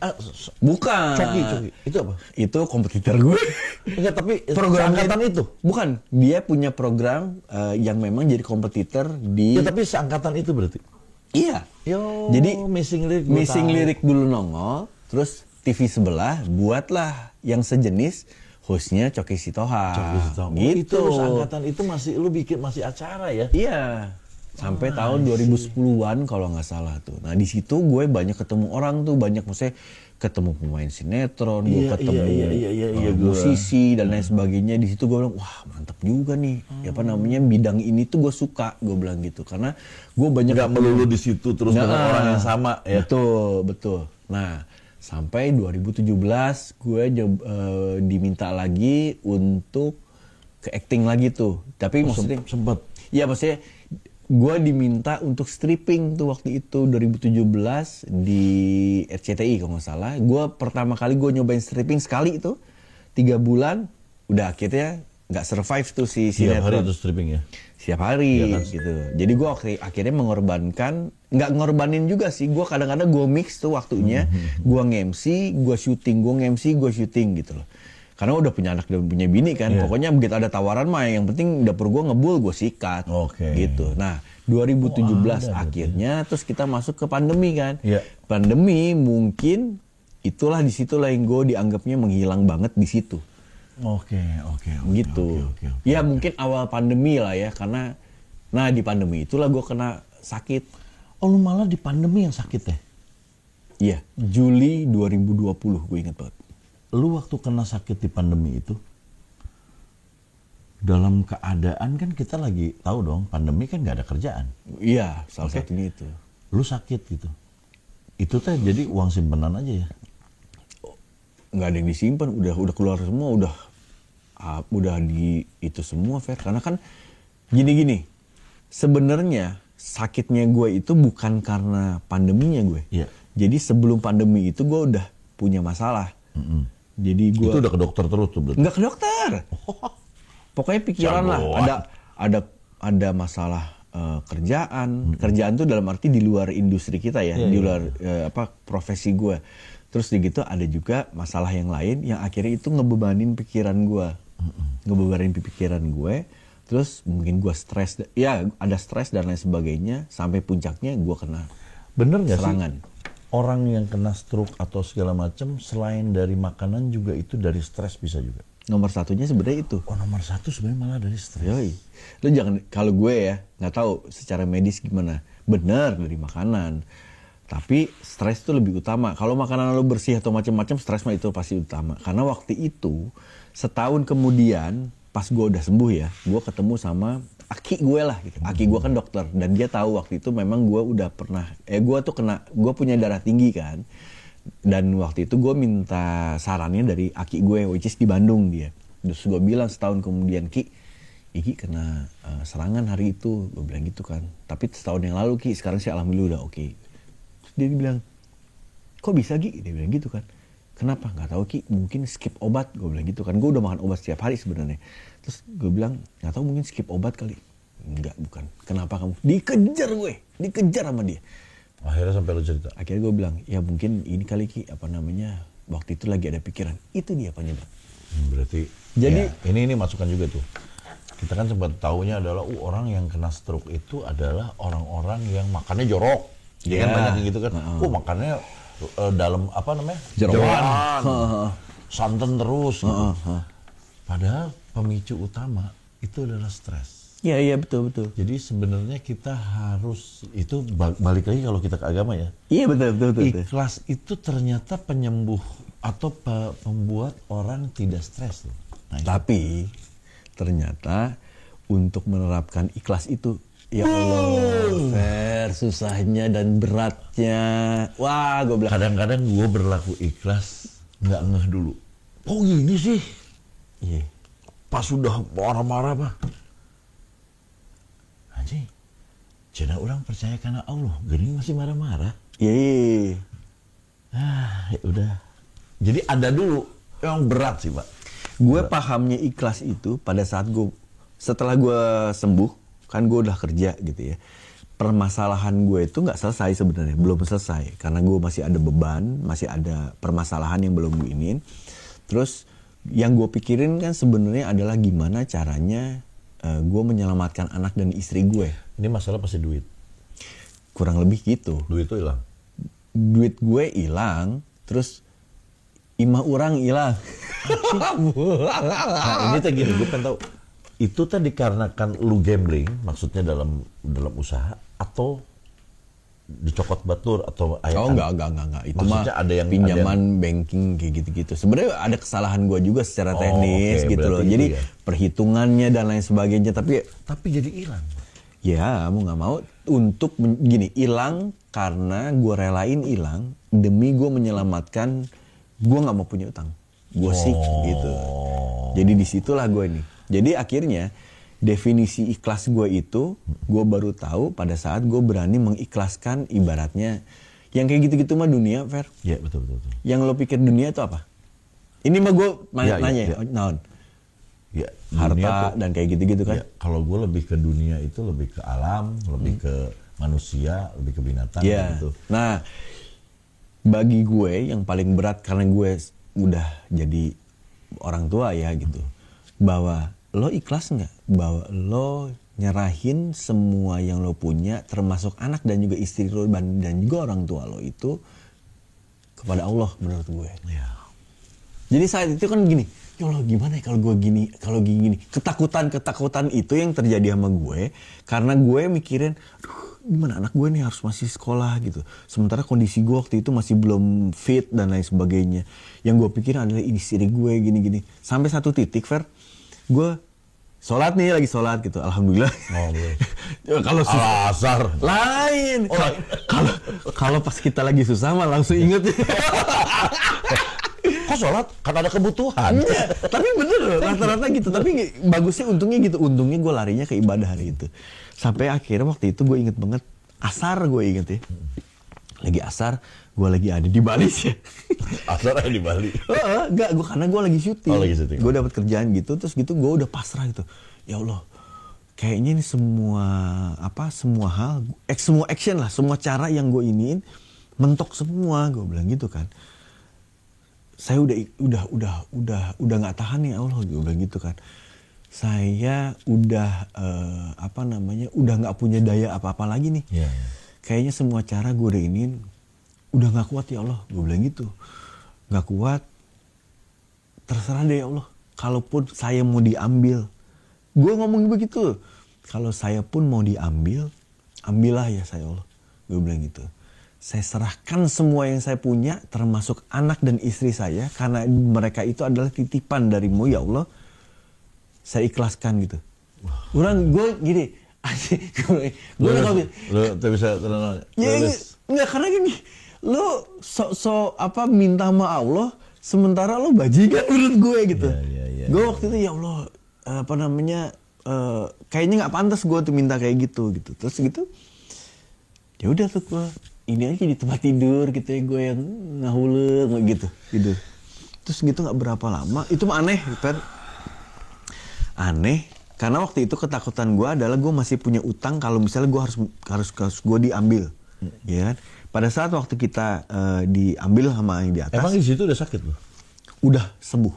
S1: Bukan.
S2: Coki. Itu apa?
S1: Itu kompetitor gue.
S2: Enggak, tapi
S1: program
S2: seangkatan itu?
S1: Bukan. Dia punya program yang memang jadi kompetitor di...
S2: Ya, tapi seangkatan itu berarti?
S1: Iya. Jadi Missing Lyric dulu nongol, terus TV sebelah buatlah yang sejenis, hostnya Coki Sitohang.
S2: Gitu. Itu seangkatan itu lu bikin acara ya?
S1: Iya. Sampai tahun 2010-an kalau nggak salah tuh. Nah di situ gue banyak ketemu orang tuh, maksudnya ketemu pemain sinetron, gue ketemu musisi dan lain sebagainya. Di situ gue bilang, wah mantap juga nih. Apa namanya, bidang ini tuh gue suka, gue bilang gitu. Karena gue banyak
S2: nggak melulu di situ terus dengan orang yang sama ya.
S1: Betul. Nah sampai 2017 gue diminta lagi untuk ke acting lagi tuh. Tapi maksudnya
S2: sempet.
S1: Iya maksudnya gue diminta untuk stripping tuh waktu itu 2017 di RCTI kalau nggak salah. Gue pertama kali gue nyobain stripping sekali itu 3 bulan, udah akhirnya nggak survive tuh si sinetron.
S2: Setiap hari itu stripping ya?
S1: Setiap hari ya kan? Gitu. Jadi gue akhirnya mengorbankan, nggak ngorbanin juga sih. Gue kadang-kadang gue mix tuh waktunya. Gue nge-MC, gue syuting, gue nge-MC, gue syuting gitu loh. Karena udah punya anak dan punya bini kan, pokoknya begitu ada tawaran mah yang penting dapur gue ngebul, gue sikat, gitu. Nah 2017 akhirnya terus kita masuk ke pandemi kan, pandemi mungkin itulah disitulah yang gue dianggapnya menghilang banget di situ. Gitu. Ya mungkin awal pandemi lah ya, karena nah di pandemi itulah gue kena sakit.
S2: Oh lu malah di pandemi yang sakit ya?
S1: Iya, Juli 2020 gue ingat banget.
S2: Lu waktu kena sakit di pandemi itu, dalam keadaan kan kita lagi tahu dong, pandemi kan nggak ada kerjaan.
S1: Iya, salah satunya itu.
S2: Lu sakit gitu. Itu teh jadi uang simpenan aja ya?
S1: Nggak ada yang disimpan, udah keluar semua, udah di itu semua, Fer. Karena kan gini, sebenarnya sakitnya gue itu bukan karena pandeminya gue.
S2: Iya.
S1: Jadi sebelum pandemi itu gue udah punya masalah. Jadi gue
S2: itu udah ke dokter terus tuh berarti?
S1: Nggak ke dokter. Pokoknya pikiran lah. Ada masalah kerjaan tuh dalam arti di luar industri kita ya, di luar profesi gue. Terus gitu ada juga masalah yang lain yang akhirnya itu ngebebanin pikiran gue. Terus mungkin gue stres, ya ada stres dan lain sebagainya, sampai puncaknya gue kena serangan.
S2: Orang yang kena stroke atau segala macam selain dari makanan juga itu dari stres bisa juga.
S1: Nomor satunya sebenarnya itu.
S2: Oh, nomor satu sebenarnya malah dari stres.
S1: Yoi. Lo jangan, kalau gue ya nggak tahu secara medis gimana, benar dari makanan. Tapi stres itu lebih utama. Kalau makanan lo bersih atau macam-macam, stres mah itu pasti utama. Karena waktu itu setahun kemudian pas gue udah sembuh ya, gue ketemu sama aki gue lah gitu. Aki gue kan dokter dan dia tahu waktu itu memang gue udah pernah gue punya darah tinggi kan. Dan waktu itu gue minta sarannya dari aki gue, which is di Bandung dia. Terus gue bilang setahun kemudian, Iki kena serangan hari itu, gue bilang gitu kan. Tapi setahun yang lalu Ki, sekarang sih alhamdulillah udah oke. Terus dia bilang, kok bisa Ki? Dia bilang gitu kan. Kenapa? Nggak tahu Ki, mungkin skip obat, gue bilang gitu kan. Gue udah makan obat setiap hari sebenarnya. Terus gue bilang, nggak tahu mungkin skip obat kali. Enggak, bukan. Kenapa kamu? Dikejar sama dia.
S2: Akhirnya sampai lu cerita.
S1: Akhirnya gue bilang, ya mungkin ini kali Ki, waktu itu lagi ada pikiran. Itu dia penyebab.
S2: Berarti, jadi ya, ini masukan juga tuh. Kita kan sempat taunya adalah orang yang kena stroke itu adalah orang-orang yang makannya jorok. Dia kan banyak yang gitu kan. Makannya dalam
S1: jeroan.
S2: Santan terus gitu. Padahal pemicu utama itu adalah stres.
S1: Iya betul.
S2: Jadi sebenarnya kita harus, itu balik lagi kalau kita ke agama ya.
S1: Iya betul.
S2: Ikhlas itu ternyata penyembuh atau pembuat orang tidak stres.
S1: Nah, tapi ternyata untuk menerapkan ikhlas itu, ya Allah, susahnya dan beratnya. Wah, gue bilang.
S2: Kadang-kadang gue berlaku ikhlas nggak ngeh dulu. kok gini sih?
S1: Iya.
S2: Pas sudah marah-marah Pak. Anjing, cenah orang percaya karena Allah, gini masih marah-marah.
S1: Iya.
S2: Ya udah. Jadi ada dulu yang berat sih Pak.
S1: Gue pahamnya ikhlas itu pada saat setelah gue sembuh, kan gue udah kerja gitu ya. Permasalahan gue itu nggak selesai sebenarnya, belum selesai karena gue masih ada beban, masih ada permasalahan yang belum gue iniin. Terus yang gue pikirin kan sebenarnya adalah gimana caranya gue menyelamatkan anak dan istri gue.
S2: Ini masalah pasti duit.
S1: Kurang lebih gitu.
S2: Duit itu hilang.
S1: Duit gue hilang, terus imah orang hilang.
S2: Nah ini tuh gini, gue pengen tahu. Itu tadi dikarenakan lu gambling, maksudnya dalam usaha, atau dicokot batur atau ayat?
S1: Oh enggak. Itu maksudnya mah ada yang pinjaman banking kayak gitu-gitu. Sebenarnya ada kesalahan gue juga secara teknis gitu loh. Jadi ya? Perhitungannya dan lain sebagainya, tapi
S2: jadi hilang.
S1: Ya mau nggak mau untuk gini hilang karena gue relain hilang demi gue menyelamatkan, gue nggak mau punya utang, gue sick gitu. Jadi disitulah gue nih. Jadi akhirnya definisi ikhlas gue itu gue baru tahu pada saat gue berani mengikhlaskan ibaratnya yang kayak gitu-gitu mah dunia, Fer.
S2: Iya betul.
S1: Yang lo pikir dunia itu apa? Ini mah gue nanya ya. Naon? Ya, harta dan kayak gitu-gitu kan. Ya,
S2: kalau gue lebih ke dunia itu lebih ke alam, lebih ke manusia, lebih ke binatang gitu.
S1: Nah, bagi gue yang paling berat karena gue udah jadi orang tua ya gitu. Bahwa lo ikhlas nggak? Bahwa lo nyerahin semua yang lo punya, termasuk anak dan juga istri lo dan juga orang tua lo itu kepada Allah menurut gue.
S2: Ya.
S1: Jadi saat itu kan gini, ya Allah gimana ya kalau gue gini, kalau gini. Ketakutan itu yang terjadi sama gue. Karena gue mikirin, gimana anak gue nih harus masih sekolah gitu. Sementara kondisi gue waktu itu masih belum fit dan lain sebagainya. Yang gue pikirin adalah istri gue gini-gini. Sampai satu titik, Fer, gue lagi sholat gitu, alhamdulillah. Kalau
S2: asar
S1: lain. Kalau pas kita lagi susah mah langsung inget.
S2: Kok sholat? Kan ada kebutuhan.
S1: Iya, tapi bener loh, rata-rata gitu. Tapi bagusnya untungnya gitu. Untungnya gue larinya ke ibadah hari itu. Sampai akhirnya waktu itu gue inget banget. Asar gue inget ya. Lagi asar, gue lagi ada di Bali sih.
S2: Asar ada di Bali?
S1: Enggak, karena gue lagi syuting.
S2: Oh, lagi syuting.
S1: Gue dapat kerjaan gitu, terus gitu gue udah pasrah gitu. Ya Allah, kayaknya ini semua hal, semua action lah, semua cara yang gue iniin mentok semua, gue bilang gitu kan. Saya udah nggak tahan nih Allah, gue bilang gitu kan. Saya udah udah nggak punya daya apa-apa lagi nih.
S2: Yeah.
S1: Kayaknya semua cara gue udah iniin, udah nggak kuat ya Allah, gue bilang gitu. Nggak kuat, terserah deh ya Allah. Kalaupun saya mau diambil, gue ngomong begitu. Kalau saya pun mau diambil, ambillah ya saya Allah, gue bilang gitu. Saya serahkan semua yang saya punya, termasuk anak dan istri saya, karena mereka itu adalah titipan darimu ya Allah. Saya ikhlaskan gitu. Orang gue gini, gue
S2: nggak bisa tenang.
S1: Ya nggak, karena gini, lo minta sama Allah, sementara lo bajingan menurut gue gitu. Gue waktu itu ya Allah, kayaknya nggak pantas gue tuh minta kayak gitu. Terus gitu, ya udah tuh gue ini aja di tempat tidur gitu ya, gue yang ngahuleng gitu. Terus gitu nggak berapa lama, itu mah aneh, Fer. Aneh, karena waktu itu ketakutan gue adalah gue masih punya utang kalau misalnya gue harus gue diambil, ya kan? Pada saat waktu kita diambil sama yang di atas.
S2: Emang di situ udah sakit loh?
S1: Udah sembuh.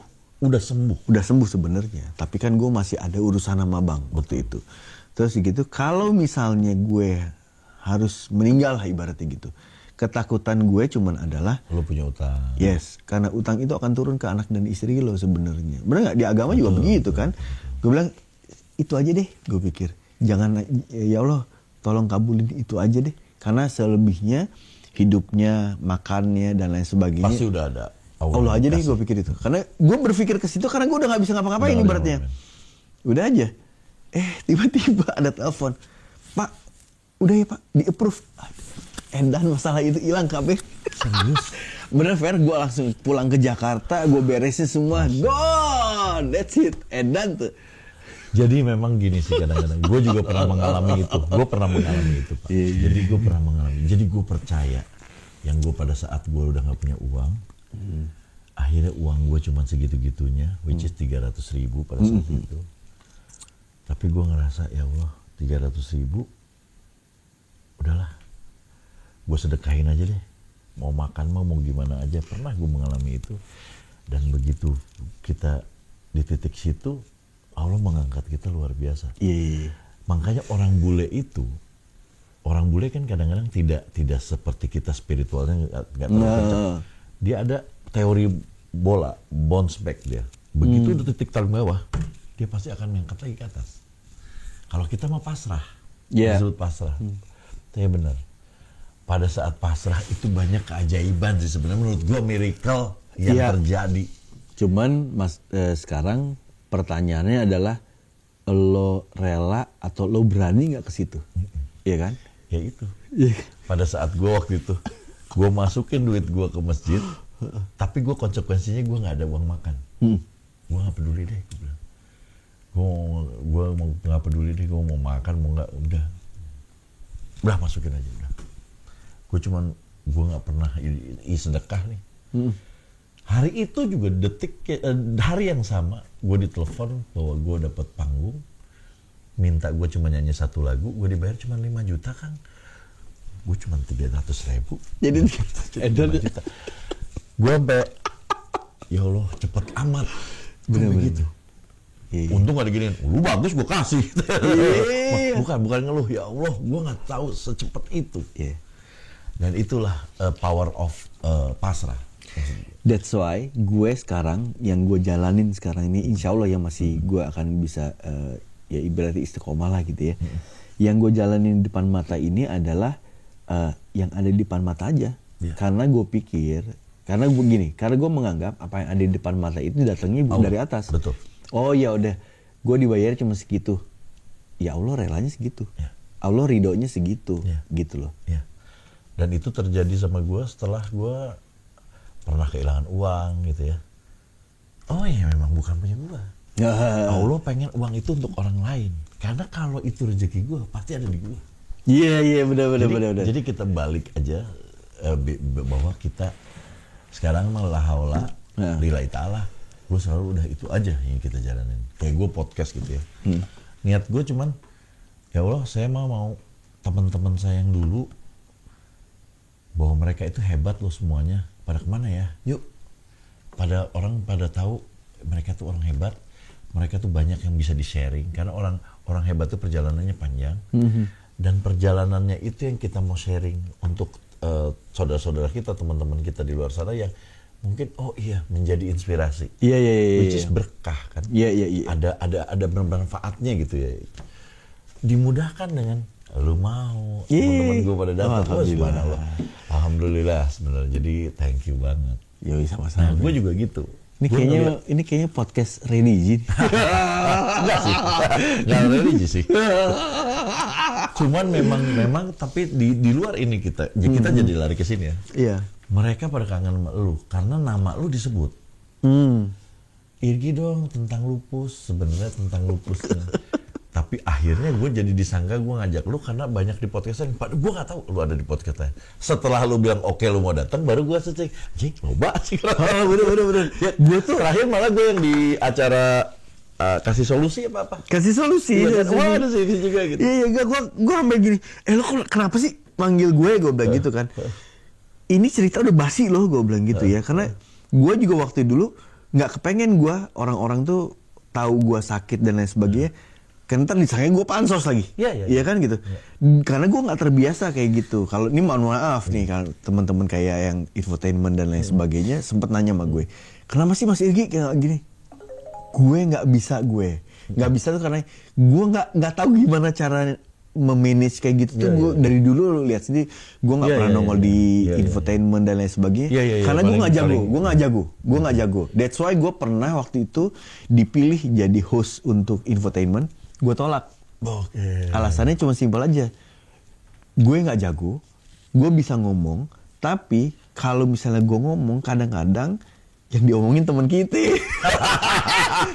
S2: Udah
S1: sembuh sebenarnya. Tapi kan gue masih ada urusan sama bank waktu itu. Terus gitu, kalau misalnya gue harus meninggal lah ibaratnya gitu. Ketakutan gue cuman adalah
S2: lo punya utang.
S1: Yes, karena utang itu akan turun ke anak dan istri lo sebenarnya. Bener nggak? Di agama juga begitu kan? Gue bilang itu aja deh, gue pikir. Jangan, ya Allah, tolong kabulin itu aja deh. Karena selebihnya hidupnya, makannya dan lain sebagainya.
S2: Pasti udah ada.
S1: Allah aja deh, gue pikir itu. Karena gue berpikir ke situ karena gue udah nggak bisa ngapa-ngapain ibaratnya. Udah aja. Tiba-tiba ada telepon, Pak, udah ya Pak, di approve. edan masalah itu hilang kabeh.
S2: Serius?
S1: Bener Fer, gue langsung pulang ke Jakarta, gue beresin semua, gone, that's it, edan tuh.
S2: Jadi memang gini sih kadang-kadang, gue juga pernah mengalami itu, Pak. Jadi gue pernah mengalami, jadi gue percaya, yang gue pada saat gue udah nggak punya uang, akhirnya uang gue cuma segitu-gitunya, which is 300.000 pada saat itu. Tapi gue ngerasa ya Allah, 300.000, udahlah, gue sedekahin aja deh. Mau makan mau gimana aja, pernah gue mengalami itu. Dan begitu kita di titik situ, Allah mengangkat kita luar biasa. Makanya orang bule kan kadang-kadang tidak seperti kita spiritualnya nggak terlalu kencang. Dia ada teori bola, bounce back dia. Begitu di titik paling bawah, dia pasti akan mengangkat lagi ke atas. Kalau kita mau pasrah, disebut pasrah. Itu benar. Pada saat pasrah itu banyak keajaiban sih sebenarnya, menurut gua miracle yang terjadi.
S1: Cuman sekarang pertanyaannya adalah lo rela atau lo berani nggak ke situ, iya kan?
S2: Ya itu. Pada saat gua waktu itu, gua masukin duit gua ke masjid, tapi gua konsekuensinya gua nggak ada uang makan. Gua nggak peduli deh, gua bilang. Gua mau nggak peduli deh, gua mau makan mau nggak, udah masukin aja udah. Gue nggak pernah sedekah nih. Hari itu juga hari yang sama gue ditelepon bahwa gue dapat panggung, minta gue cuma nyanyi 1 lagu, gue dibayar cuma 5 juta kan, gue cuma 300.000.
S1: Jadi
S2: juta. Gue sampai ya Allah cepet amat, begitu. Untung gak diginiin, lu bagus gue kasih. Bukan ngeluh, ya Allah gue nggak tahu secepat itu. Dan itulah power of pasrah.
S1: That's why gue sekarang, yang gue jalanin sekarang ini, insya Allah ya masih gue akan bisa ya ibaratnya istiqomah lah gitu ya. Yang gue jalanin di depan mata ini adalah yang ada di depan mata aja. Karena gue pikir, karena gue menganggap apa yang ada di depan mata itu datangnya dari atas.
S2: Betul.
S1: Oh ya udah, gue dibayar cuma segitu. Ya Allah relanya segitu. Allah ridhonya segitu, gitu loh.
S2: Dan itu terjadi sama gue setelah gue pernah kehilangan uang gitu ya. Oh ya memang bukan punya gue. Allah pengen uang itu untuk orang lain. Karena kalau itu rezeki gue pasti ada di gue.
S1: Iya benar.
S2: Jadi kita balik aja bahwa kita sekarang malah haula lillahi ta'ala. Gue selalu udah itu aja yang kita jalanin. Kayak gue podcast gitu ya. Niat gue cuman ya Allah saya mau teman-teman saya yang dulu, bahwa mereka itu hebat loh semuanya. Pada kemana ya? Yuk. Pada tahu mereka tuh orang hebat. Mereka tuh banyak yang bisa di-sharing. Karena orang hebat tuh perjalanannya panjang. Dan perjalanannya itu yang kita mau sharing untuk saudara-saudara kita, teman-teman kita di luar sana yang mungkin menjadi inspirasi.
S1: Iya.
S2: Which is berkah kan. Iya. Ada bermanfaatnya gitu ya. Dimudahkan dengan lu mau, teman-teman gue pada datang. Alhamdulillah sebenarnya. Jadi thank you banget.
S1: Yoi, sama-sama.
S2: Nah, gue juga gitu.
S1: Ini kayaknya podcast religi.
S2: Enggak sih. Enggak religi sih. Cuman memang tapi di luar ini kita jadi lari ke sini ya.
S1: Iya.
S2: Mereka pada kangen sama lu karena nama lu disebut. Irgi dong tentang lupus, sebenarnya tentang lupusnya. Tapi akhirnya gue jadi disangka gue ngajak lu karena banyak di podcastnya. Gue nggak tahu lu ada di podcastnya. Setelah lu bilang oke lu mau datang, baru gue cek. Jing, loba sih. Bener. Ya, gue tuh terakhir malah gue yang di acara kasih solusi apa?
S1: Kasih solusi.
S2: Wah ada sih juga gitu.
S1: Iya, gue sampai gini. Lo kenapa sih manggil gue bilang gitu kan? Ini cerita udah basi loh, gue bilang gitu ya. Karena gue juga waktu dulu nggak kepengen gue orang-orang tuh tahu gue sakit dan lain sebagainya. Kan ntar disangka gue pansos lagi, iya kan gitu. Karena gue nggak terbiasa kayak gitu. Kalau ini mohon maaf nih, kalau teman-teman kayak yang infotainment dan lain sebagainya sempat nanya sama gue, kenapa sih Mas Irgi kayak gini? Gue nggak bisa tuh karena gue nggak tahu gimana cara memanage kayak gitu tuh. Gue dari dulu lihat sendiri, gue nggak pernah nongol di infotainment dan lain sebagainya. Karena gue nggak jago. That's why gue pernah waktu itu dipilih jadi host untuk infotainment. Gue tolak. Alasannya cuma simpel aja. Gue nggak jago. gue bisa ngomong, tapi kalau misalnya gue ngomong kadang-kadang yang diomongin teman kita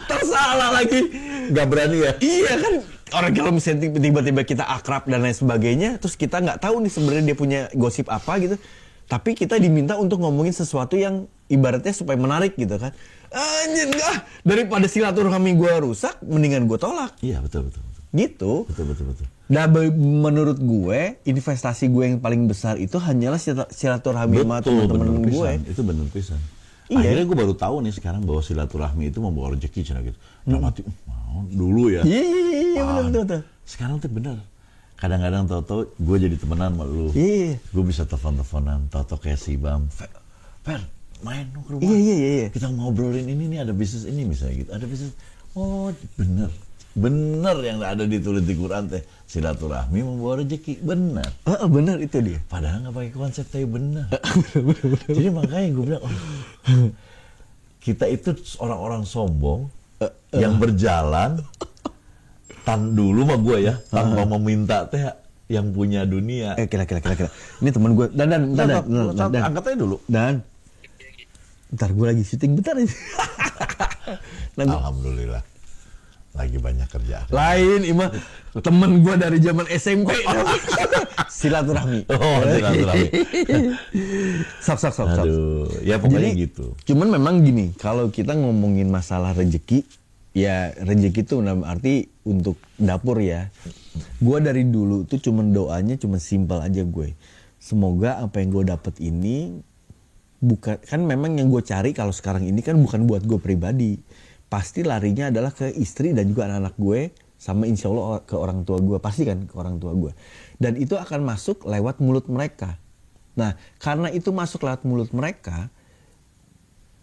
S1: tersalah lagi,
S2: nggak berani ya.
S1: Iya kan, orang kalau misalnya tiba-tiba kita akrab dan lain sebagainya, terus kita nggak tahu nih sebenarnya dia punya gosip apa gitu, tapi kita diminta untuk ngomongin sesuatu yang ibaratnya supaya menarik gitu kan. Anjir, enggak, daripada silaturahmi gue rusak mendingan gue tolak.
S2: Iya, betul.
S1: Gitu.
S2: Betul.
S1: Dan menurut gue, investasi gue yang paling besar itu hanyalah silaturahmi sama teman-teman gue.
S2: Itu bener pisan.
S1: Iya.
S2: Akhirnya gue baru tahu nih sekarang bahwa silaturahmi itu membawa rezeki cina gitu. Mati mau dulu ya.
S1: Iya, betul.
S2: Sekarang tuh bener. Kadang-kadang tau-tau gue jadi temenan sama lu.
S1: Iya.
S2: Gue bisa telepon-teleponan, tau-tau kayak si Bam. Fer, main dong ke rumah.
S1: Iya.
S2: Kita ngobrolin ini nih, ada bisnis ini misalnya gitu. Ada bisnis. Oh, bener yang ada ditulis di Quran teh, silaturahmi membawa rezeki. Bener.
S1: Bener itu dia.
S2: Padahal nggak pakai konsep tapi bener. Jadi makanya gue bilang, kita itu orang-orang sombong yang berjalan dulu mah gue ya, tanpa meminta teh yang punya dunia.
S1: Kira. Ini teman gue. Dan.
S2: Angkat aja dulu.
S1: Dan. Ntar gue lagi syuting, bentar aja.
S2: Alhamdulillah. Lagi banyak kerjaan.
S1: Lain, Ima. Temen gue dari zaman SMP. Silaturahmi.
S2: Silaturahmi.
S1: Sok.
S2: Aduh, ya pokoknya jadi, gitu.
S1: Cuman memang gini, kalau kita ngomongin masalah rezeki, ya rezeki itu arti untuk dapur ya. Gue dari dulu tuh cuman doanya cuman simpel aja gue. Semoga apa yang gue dapet ini bukan, kan memang yang gue cari kalau sekarang ini kan bukan buat gue pribadi. Pasti larinya adalah ke istri dan juga anak-anak gue, sama insya Allah ke orang tua gue, pasti kan ke orang tua gue. Dan itu akan masuk lewat mulut mereka. Nah, karena itu masuk lewat mulut mereka,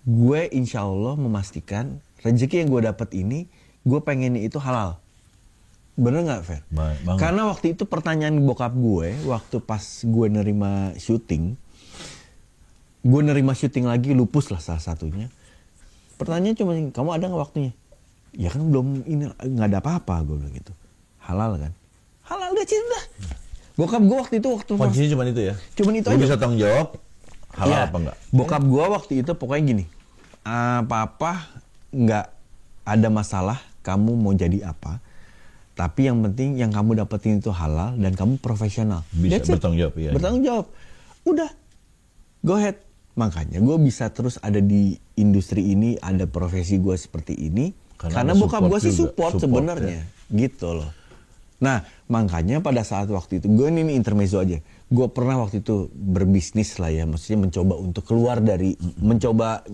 S1: gue insya Allah memastikan rezeki yang gue dapat ini, gue pengen itu halal. Bener nggak, Fer? Karena waktu itu pertanyaan bokap gue, waktu pas gue nerima syuting lagi, Lupus lah salah satunya. Pertanyaannya cuma, kamu ada nggak waktunya? Ya kan belum, ini nggak ada apa-apa, gue bilang gitu. Halal kan? Halal udah cinta. Bokap gue waktu itu
S2: kuncinya cuma itu ya?
S1: Cuma itu
S2: aja.
S1: Lu
S2: bisa tanggung jawab halal apa enggak?
S1: Bokap gue waktu itu pokoknya gini, apa-apa nggak ada masalah, kamu mau jadi apa, tapi yang penting yang kamu dapetin itu halal dan kamu profesional.
S2: Bisa bertanggung jawab ya.
S1: Bertanggung jawab. Udah, go ahead. Makanya gue bisa terus ada di industri ini, ada profesi gue seperti ini, karena bokap gue sih support sebenarnya, ya. Gitu loh. Nah, makanya pada saat waktu itu, gue ini intermezzo aja, gue pernah waktu itu berbisnis lah ya, maksudnya mencoba untuk keluar dari, mencoba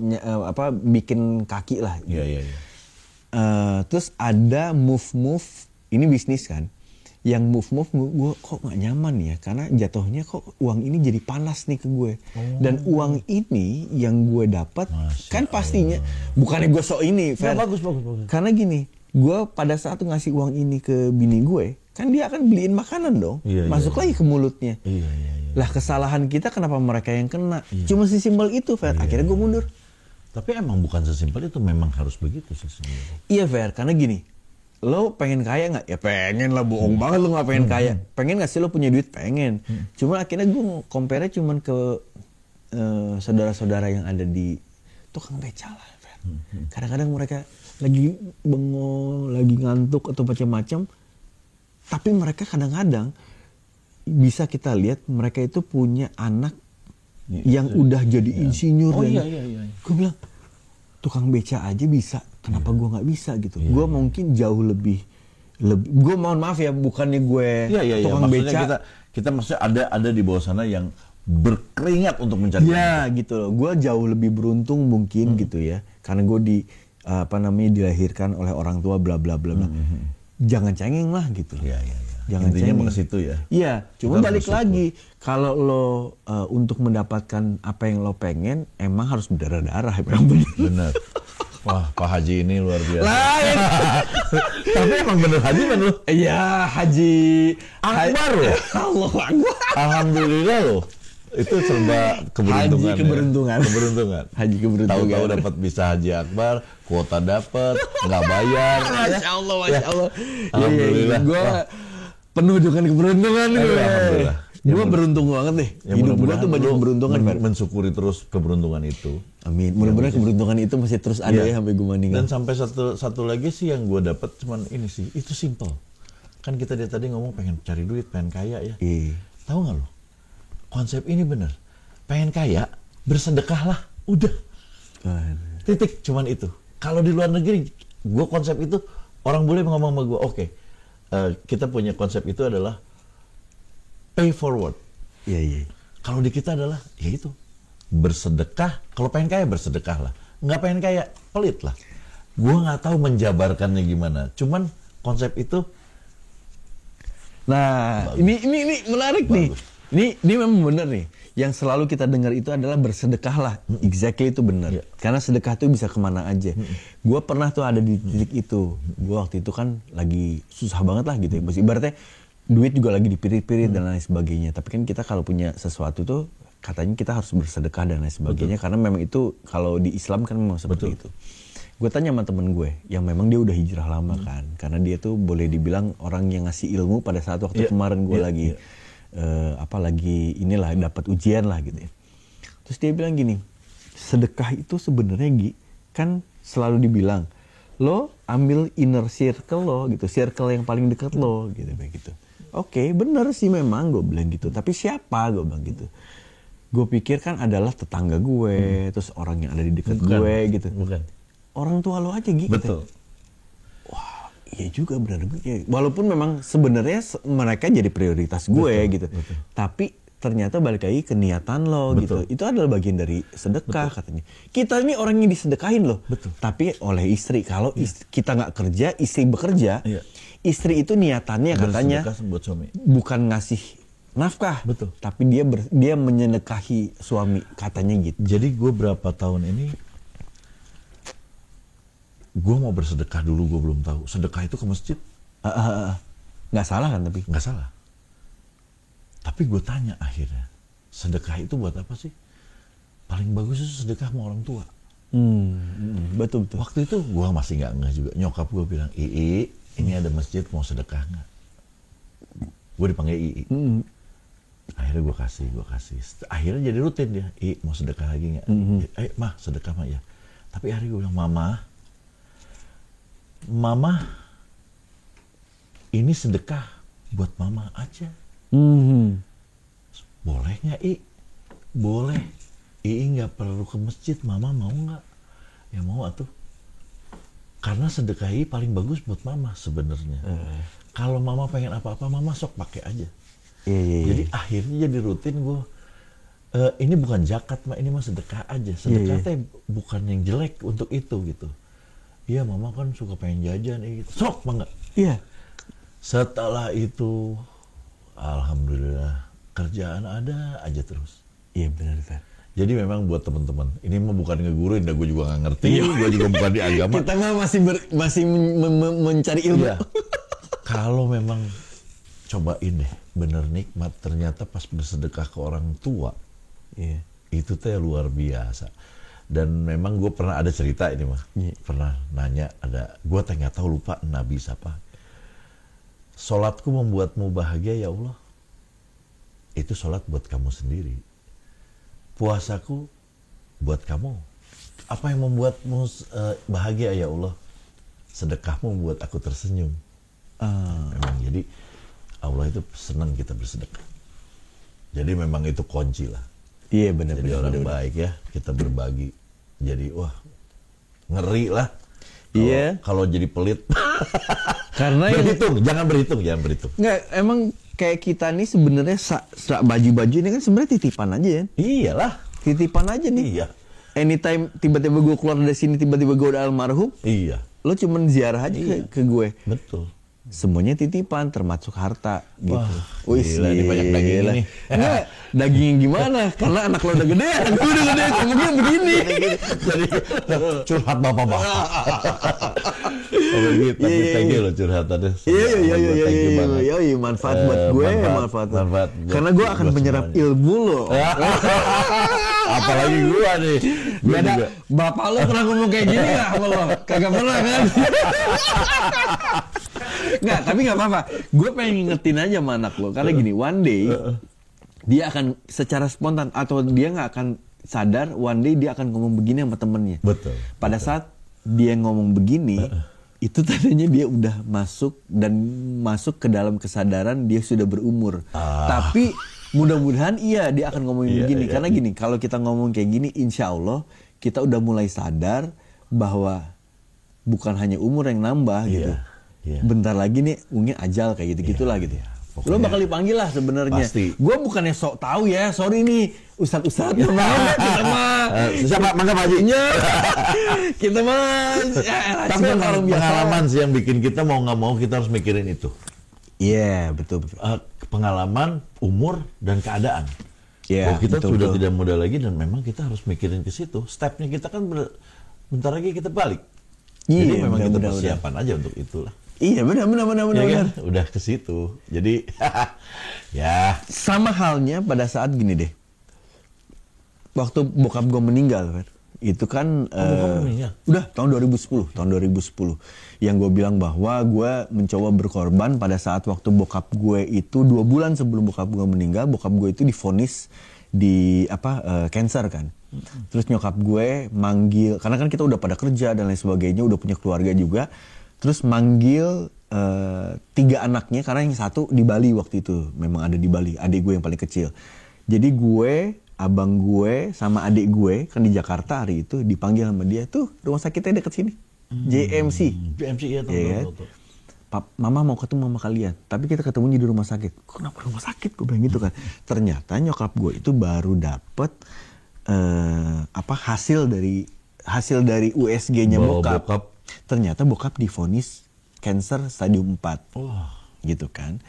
S1: bikin kaki lah.
S2: Iya.
S1: Terus ada move, ini bisnis kan, yang move gue kok nggak nyaman ya, karena jatuhnya kok uang ini jadi panas nih ke gue. Dan uang ini yang gue dapat kan pastinya bukannya gue sok ini, Fer.
S2: Ya, bagus.
S1: Karena gini, gue pada saat ngasih uang ini ke bini gue, kan dia akan beliin makanan dong, masuk lagi ke mulutnya.
S2: Iya.
S1: Lah kesalahan kita kenapa mereka yang kena? Cuma sesimpel itu, Fer. Akhirnya gue mundur.
S2: Tapi emang bukan sesimpel itu, memang harus begitu sesimpel.
S1: Iya, Fer. Karena gini, lo pengen kaya nggak? Ya pengen lah, bohong banget lo nggak pengen kaya. Pengen nggak sih lo punya duit? Pengen. Cuma akhirnya gue compare cuman ke saudara-saudara yang ada di tukang beca lah. Kadang-kadang mereka lagi bengong, lagi ngantuk atau macam-macam. Tapi mereka kadang-kadang bisa kita lihat mereka itu punya anak yang udah jadi insinyur.
S2: Iya.
S1: Gue bilang, tukang beca aja bisa. Kenapa gue nggak bisa gitu? Gue mungkin jauh lebih. Gue mohon maaf ya, bukannya gue tukang beca.
S2: Kita maksudnya ada di bawah sana yang berkeringat untuk mencari.
S1: Ya gitu loh. Gue jauh lebih beruntung mungkin gitu ya. Karena gue dilahirkan oleh orang tua bla bla bla. Jangan cengeng lah gitu.
S2: Iya.
S1: Jangan
S2: intinya ke situ ya.
S1: Iya. Cuma balik lagi, kalau lo untuk mendapatkan apa yang lo pengen, emang harus berdarah-darah.
S2: Benar. Wah, Pak Haji ini luar biasa. Lain. Tapi emang bener Haji kan lo?
S1: Iya, Haji
S2: Akbar loh.
S1: Allah Akbar.
S2: Alhamdulillah loh. Itu serba keberuntungan. Haji keberuntungan. Tahu-tahu dapat bisa Haji Akbar, kuota dapat, nggak bayar.
S1: Masya Allah.
S2: Alhamdulillah.
S1: Gue penuh dengan keberuntungan.
S2: Alhamdulillah.
S1: Gue beruntung banget deh. Hidup gue tuh banyak keberuntungan.
S2: Mensyukuri terus keberuntungan itu.
S1: Amin. Mudah-mudahan keberuntungan itu masih terus ada ya sampai gue meninggal.
S2: Dan sampai satu lagi sih yang gue dapat cuman ini sih, itu simple. Kan kita dari tadi ngomong pengen cari duit, pengen kaya ya. Tahu nggak lo? Konsep ini bener. Pengen kaya, bersedekahlah. Udah. Titik, cuman itu. Kalau di luar negeri, gue konsep itu orang boleh ngomong sama gue, oke. Kita punya konsep itu adalah pay forward.
S1: Iya.
S2: Kalau di kita adalah, ya itu, bersedekah. Kalau pengen kaya, bersedekah lah. Nggak pengen kaya, pelit lah. Gue nggak tahu menjabarkannya gimana. Cuman konsep itu.
S1: Nah, ini menarik nih. Ini memang benar nih. Yang selalu kita dengar itu adalah bersedekahlah. Exactly itu benar. Karena sedekah itu bisa kemana aja. Gue pernah tuh ada di titik itu. Gue waktu itu kan lagi susah banget lah gitu ya. Ibaratnya duit juga lagi dipirit-pirit dan lain sebagainya. Tapi kan kita kalau punya sesuatu tuh katanya kita harus bersedekah dan lain sebagainya. Karena memang itu kalau di Islam kan memang seperti itu. Gue tanya sama temen gue yang memang dia udah hijrah lama kan. Karena dia tuh boleh dibilang orang yang ngasih ilmu pada saat waktu kemarin gue lagi inilah dapat ujian lah gitu ya. Terus dia bilang gini, sedekah itu sebenarnya kan selalu dibilang lo ambil inner circle lo gitu, circle yang paling dekat lo gitu begitu. Oke, bener sih memang gue bilang gitu. Tapi siapa gue bilang gitu. Gue pikir kan adalah tetangga gue, terus orang yang ada di dekat gue gitu.
S2: Bukan.
S1: Orang tua lo aja gitu.
S2: Betul.
S1: Wah, iya juga benar. Walaupun memang sebenarnya mereka jadi prioritas gue gitu. Betul. Tapi ternyata balik lagi ke niatan lo gitu. Itu adalah bagian dari sedekah katanya. Kita ini orang yang disedekahin loh.
S2: Betul.
S1: Tapi oleh istri. Kalau kita nggak kerja, istri bekerja. Istri itu niatannya katanya
S2: buat suami.
S1: Bukan ngasih nafkah, tapi dia menyedekahi suami katanya gitu.
S2: Jadi gue berapa tahun ini, gue mau bersedekah dulu, gue belum tahu. Sedekah itu ke masjid,
S1: nggak salah kan tapi?
S2: Nggak salah. Tapi gue tanya akhirnya, sedekah itu buat apa sih? Paling bagus itu sedekah sama orang tua.
S1: Betul.
S2: Waktu itu gue masih nggak ngeh juga. Nyokap gue bilang, ini ada masjid mau sedekah nggak? Gue dipanggil Ii. Akhirnya gue kasih. Akhirnya jadi rutin dia. Mau sedekah lagi nggak? Mah sedekah mah ya. Tapi hari gue bilang, Mama, ini sedekah buat Mama aja. Boleh nggak Boleh. Nggak perlu ke masjid. Mama mau nggak? Ya mau atuh. Karena sedekah paling bagus buat Mama sebenarnya. Kalau Mama pengen apa-apa, Mama sok pakai aja. Jadi akhirnya jadi rutin gue. Ini bukan zakat, ini mah sedekah aja. Sedekah teh bukan yang jelek untuk itu gitu. Iya, Mama kan suka pengen jajan gitu. Sok bangga.
S1: Iya.
S2: Setelah itu, alhamdulillah kerjaan ada aja terus.
S1: Iya benar.
S2: Jadi memang buat teman-teman, ini mah bukan ngeguruin, gue juga nggak ngerti, gue juga bukan di agama.
S1: Kita mah masih mencari ilmu.
S2: Iya. Kalau memang cobain deh, bener nikmat, ternyata pas bersedekah ke orang tua, itu teh luar biasa. Dan memang gue pernah ada cerita ini mah, pernah nanya gue teh nggak tahu lupa Nabi siapa. Sholatku membuatmu bahagia ya Allah, itu sholat buat kamu sendiri. Puasaku buat kamu. Apa yang membuatmu bahagia ya Allah? Sedekahmu membuat aku tersenyum. Memang jadi Allah itu senang kita bersedekah. Jadi memang itu kunci lah.
S1: Iya benar.
S2: Jadi orang baik ya, kita berbagi. Jadi ngeri lah.
S1: Iya.
S2: Kalau jadi pelit.
S1: Karena
S2: jangan berhitung.
S1: Nggak, emang kayak kita nih sebenarnya baju-baju ini kan sebenarnya titipan aja ya.
S2: Iyalah,
S1: titipan aja nih.
S2: Iya.
S1: Anytime tiba-tiba gue keluar dari sini, tiba-tiba gue udah almarhum.
S2: Iya.
S1: Lo cuman ziarah aja ke gue.
S2: Betul.
S1: Semuanya titipan, termasuk harta gitu.
S2: Wih, ini banyak daging ini.
S1: Nggak, dagingnya gimana? Karena anak lo udah gede, anak gue udah gede, mungkin begini.
S2: Jadi curhat bapak-bapak. Tapi thank you loh curhatannya.
S1: Iya, manfaat buat gue, manfaat. Karena gue akan menyerap ilmu lo.
S2: Apalagi gue nih.
S1: Beda, bapak lo pernah ngomong kayak gini nggak sama lo? Kagak pernah kan? Nggak, tapi nggak apa-apa. Gue pengen ngingetin aja sama anak lo. Karena gini, one day dia akan secara spontan atau dia nggak akan sadar one day dia akan ngomong begini sama temennya.
S2: Betul.
S1: Pada saat dia ngomong begini, itu tadinya dia udah masuk ke dalam kesadaran dia sudah berumur. Tapi mudah-mudahan dia akan ngomongin begini. Karena gini, kalau kita ngomong kayak gini, insya Allah kita udah mulai sadar bahwa bukan hanya umur yang nambah gitu. Bentar lagi nih Ungi ajal kayak gitu-gitulah gitu ya. Lo bakal dipanggil lah sebenarnya. Gue bukannya sok tahu ya, sorry nih ustad-ustad namanya kita mah.
S2: Siapa? Mangga Pak Haji.
S1: Kita mah.
S2: Tapi pengalaman sih yang bikin kita mau nggak mau kita harus mikirin itu.
S1: Iya betul.
S2: Pengalaman, umur dan keadaan. Kita sudah tidak muda lagi dan memang kita harus mikirin ke situ. Stepnya kita kan bentar lagi kita balik. Jadi memang kita persiapan aja untuk itulah.
S1: Iya benar.
S2: Kan? Udah ke situ. Jadi ya
S1: sama halnya pada saat gini deh. Waktu bokap gue meninggal kan. Itu kan udah tahun 2010. Yang gue bilang bahwa gue mencoba berkorban pada saat waktu bokap gue itu 2 bulan sebelum bokap gue meninggal, bokap gue itu divonis di cancer kan. Terus nyokap gue manggil, karena kan kita udah pada kerja dan lain sebagainya, udah punya keluarga juga. Terus manggil 3 anaknya, karena yang satu di Bali waktu itu, memang ada di Bali, adik gue yang paling kecil. Jadi gue, abang gue, sama adik gue, kan di Jakarta hari itu, dipanggil sama dia, tuh rumah sakitnya deket sini, JMC ya tahu. Mama mau ketemu sama kalian, tapi kita ketemunya di rumah sakit. Kenapa rumah sakit? Gue bilang gitu kan. Ternyata nyokap gue itu baru dapet hasil dari USG-nya bokap. Ternyata bokap divonis cancer stadium 4. Gitu kan.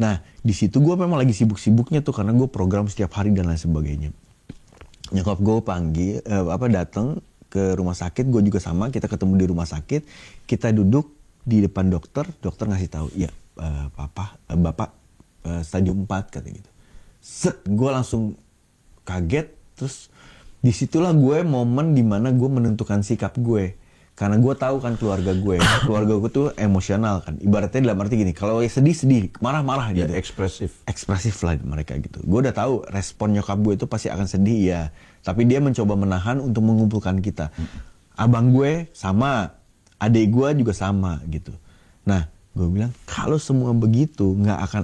S1: Nah, di situ gue memang lagi sibuk-sibuknya tuh karena gue program setiap hari dan lain sebagainya. Nyokap gue datang ke rumah sakit, gue juga sama, kita ketemu di rumah sakit, kita duduk di depan dokter ngasih tahu, ya bapak stadium 4 kata gitu. Gue langsung kaget, terus disitulah gue momen dimana gue menentukan sikap gue. Karena gue tahu kan keluarga gue tuh emosional kan. Ibaratnya dalam arti gini, kalau sedih, marah-marah gitu. Ekspresif lah mereka gitu. Gue udah tahu respon nyokap gue itu pasti akan sedih ya. Tapi dia mencoba menahan untuk mengumpulkan kita. Abang gue sama, adik gue juga sama gitu. Nah, gue bilang kalau semua begitu, nggak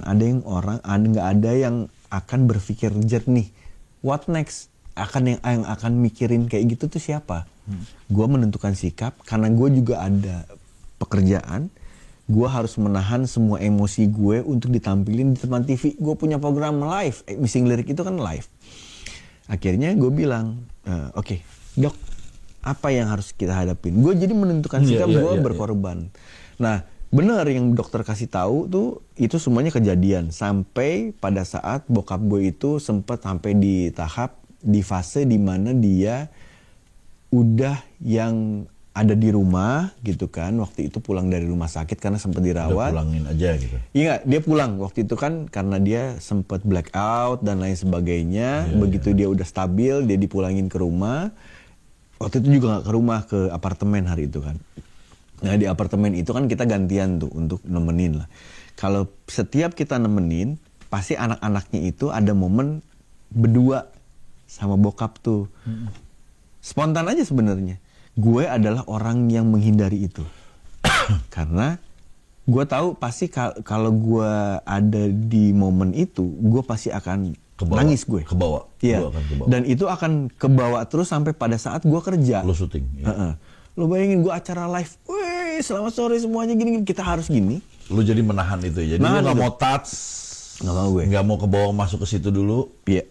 S1: ada yang akan berpikir jernih. What next? Yang akan mikirin kayak gitu tuh siapa? Gue menentukan sikap karena gue juga ada pekerjaan. Gue harus menahan semua emosi gue untuk ditampilin di depan TV. Gue punya program live, Missing Lyric itu kan live. Akhirnya gue bilang, oke, dok, apa yang harus kita hadapin? Gue jadi menentukan sikap gue berkorban. Nah, benar yang dokter kasih tahu tuh itu semuanya kejadian sampai pada saat bokap gue itu sempat sampai di fase di mana dia udah yang ada di rumah gitu kan, waktu itu pulang dari rumah sakit karena sempat dirawat.
S2: Udah pulangin aja gitu.
S1: Iya, dia pulang waktu itu kan karena dia sempat blackout dan lain sebagainya. Begitu dia udah stabil, dia dipulangin ke rumah. Waktu itu juga nggak ke rumah, ke apartemen hari itu kan. Nah di apartemen itu kan kita gantian tuh untuk nemenin lah. Kalau setiap kita nemenin, pasti anak-anaknya itu ada momen berdua sama bokap tuh. Spontan aja sebenarnya. Gue adalah orang yang menghindari itu. Karena gue tahu pasti kalau gue ada di momen itu, gue pasti akan nangis gue.
S2: Kebawa.
S1: Iya. Dan itu akan kebawa terus sampai pada saat gue kerja.
S2: Lo syuting. Ya.
S1: Lo bayangin gue acara live. Wih, selamat sore semuanya gini. Kita harus gini.
S2: Lo jadi menahan itu ya. Jadi lo gak mau touch.
S1: Gak mau gue.
S2: Gak mau kebawa masuk ke situ dulu.
S1: Iya.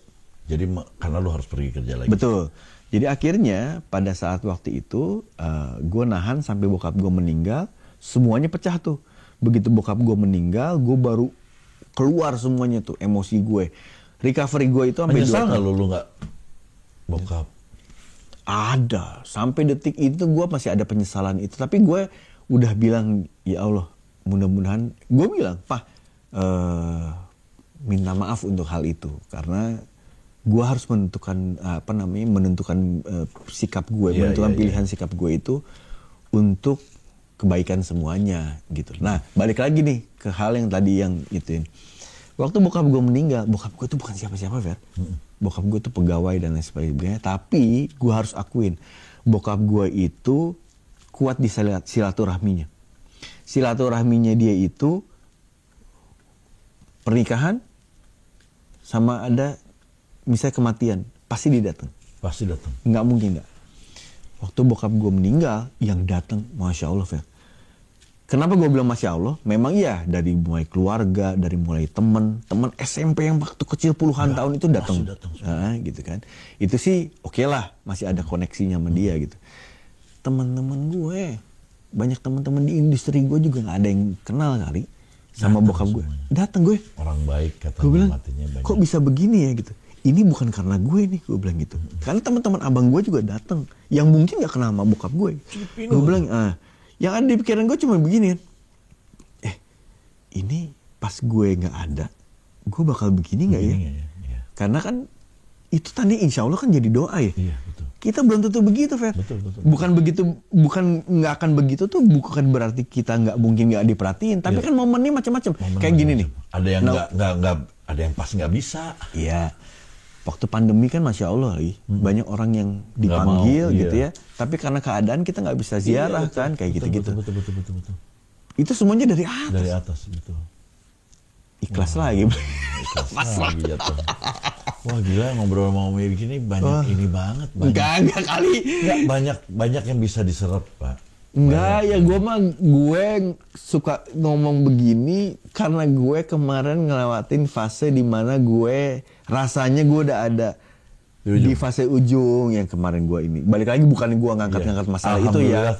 S2: Jadi karena lo harus pergi kerja lagi.
S1: Betul. Jadi akhirnya pada saat waktu itu gue nahan sampai bokap gue meninggal, semuanya pecah tuh. Begitu bokap gue meninggal, gue baru keluar semuanya tuh emosi gue. Recovery gue itu sampai 2 tahun.
S2: Menyesal nggak lu nggak bokap?
S1: Ada. Sampai detik itu gue masih ada penyesalan itu. Tapi gue udah bilang, ya Allah, mudah-mudahan. Gue bilang, Pak, minta maaf untuk hal itu karena gue harus menentukan sikap gue, menentukan pilihan sikap gue itu untuk kebaikan semuanya gitu. Nah, balik lagi nih ke hal yang tadi yang itu. Waktu bokap gue meninggal, bokap gue tuh bukan siapa-siapa, Fer. Bokap gue tuh pegawai dan lain sebagainya. Tapi gue harus akuin, bokap gue itu kuat di silaturahminya. Silaturahminya dia itu pernikahan sama ada misalnya kematian, pasti dia datang.
S2: Pasti datang.
S1: Nggak mungkin nggak. Waktu bokap gue meninggal, yang datang, Masya Allah, Fer. Kenapa gue bilang Masya Allah? Memang iya, dari mulai keluarga, dari mulai teman SMP yang waktu kecil puluhan tahun itu datang. Gitu kan. Itu sih oke lah, masih ada koneksinya sama dia gitu. Teman-teman gue, banyak teman-teman di industri gue juga nggak ada yang kenal kali sama bokap gue. Datang gue.
S2: Orang baik katanya.
S1: Gue bilang,
S2: matinya banyak.
S1: Kok bisa begini ya gitu. Ini bukan karena gue nih, gue bilang gitu. Karena teman-teman abang gue juga datang, yang mungkin nggak kenal sama bokap gue. Gue bilang, yang ada di pikiran gue cuma begini. Ini pas gue nggak ada, gue bakal begini nggak ya? Ya? Karena kan itu tadi insya Allah kan jadi doa ya.
S2: Iya, betul.
S1: Kita belum tentu begitu, Fer.
S2: Betul.
S1: Bukan nggak akan begitu tuh bukan berarti kita nggak mungkin nggak diperhatiin. Tapi kan momennya macam-macam. Kayak gini nih.
S2: Ada yang nggak, ada yang pas nggak bisa.
S1: Iya. Waktu pandemi kan Masya Allah banyak orang yang dipanggil mau, gitu ya. Tapi karena keadaan kita nggak bisa ziarah kan, kayak gitu-gitu.
S2: Betul.
S1: Itu semuanya dari atas.
S2: Dari atas, betul.
S1: Ikhlas lagi.
S2: Ikhlas lagi jatuh. Wah gila, ngobrol sama Om begini banyak ini banget.
S1: Enggak kali.
S2: Enggak, banyak yang bisa diserap, Pak.
S1: Enggak, ya gue suka ngomong begini karena gue kemarin ngelewatin fase di mana gue rasanya gue udah ada di fase ujung yang kemarin gue ini. Balik lagi bukan gue ngangkat masalah itu ya.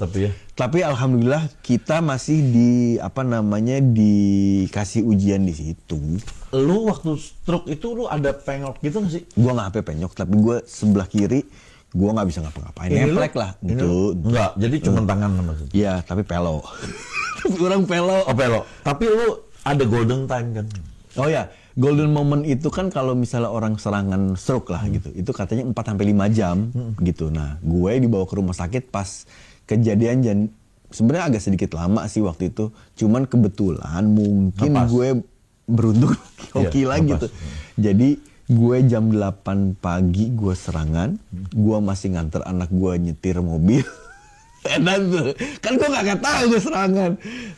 S1: Tapi alhamdulillah kita masih dikasih ujian di situ.
S2: Lu waktu stroke itu lu ada penyok gitu nggak sih?
S1: Gue nggak sampai penyok, tapi gue sebelah kiri gue nggak bisa ngapa-ngapain. Nemplek lah gitu.
S2: Enggak, jadi cuma tangan maksudnya.
S1: Iya, tapi pelo. Kurang pelo.
S2: Oh pelo. Tapi lu ada golden time kan?
S1: Oh ya, golden moment itu kan kalau misalnya orang serangan stroke lah gitu. Itu katanya 4-5 jam gitu. Nah, gue dibawa ke rumah sakit pas kejadian sebenarnya agak sedikit lama sih waktu itu. Cuman kebetulan mungkin gue beruntung hoki lagi gitu. Jadi gue jam 8 pagi gue serangan. Gue masih nganter anak gue nyetir mobil. Dan tuh, kan gue gak tahu gue serangan.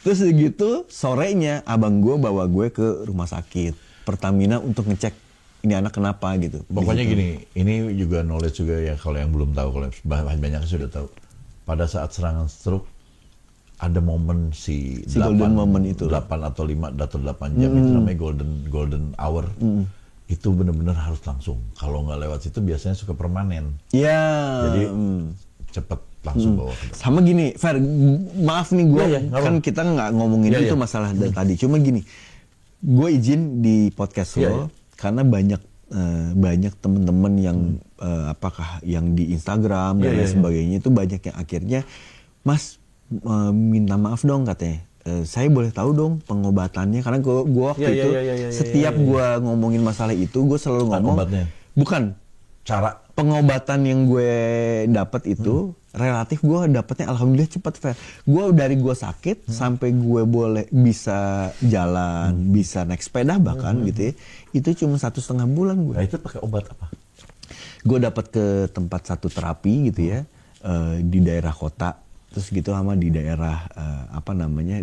S1: Terus gitu sorenya abang gue bawa gue ke rumah sakit Pertamina untuk ngecek ini anak kenapa gitu.
S2: Pokoknya gini, ini juga knowledge juga ya kalau yang belum tahu, kalau banyak sudah tahu. Pada saat serangan stroke ada momen si 8,
S1: golden moment itu
S2: 8 atau 5 atau 8 jam itu namanya golden hour. Itu benar-benar harus langsung. Kalau nggak lewat situ biasanya suka permanen.
S1: Iya.
S2: Jadi cepet langsung bawa.
S1: Sama gini, Fer, maaf nih gue kan kita nggak ngomongin itu masalah dari tadi. Cuma gini, gue izin di podcast lo karena banyak temen-temen yang apakah yang di Instagram dan lain sebagainya itu banyak yang akhirnya Mas minta maaf dong katanya. Saya boleh tahu dong pengobatannya karena gue waktu itu setiap gue ngomongin masalah itu gue selalu ngomong bukan cara pengobatan yang gue dapat itu relatif gue dapatnya alhamdulillah cepat, Fer. Gue dari gue sakit sampai gue boleh bisa jalan, bisa naik sepeda bahkan gitu ya. Itu cuma 1,5 bulan gue.
S2: Nah, itu pakai obat apa?
S1: Gue dapat ke tempat satu terapi gitu ya di daerah kota. Terus gitu sama di daerah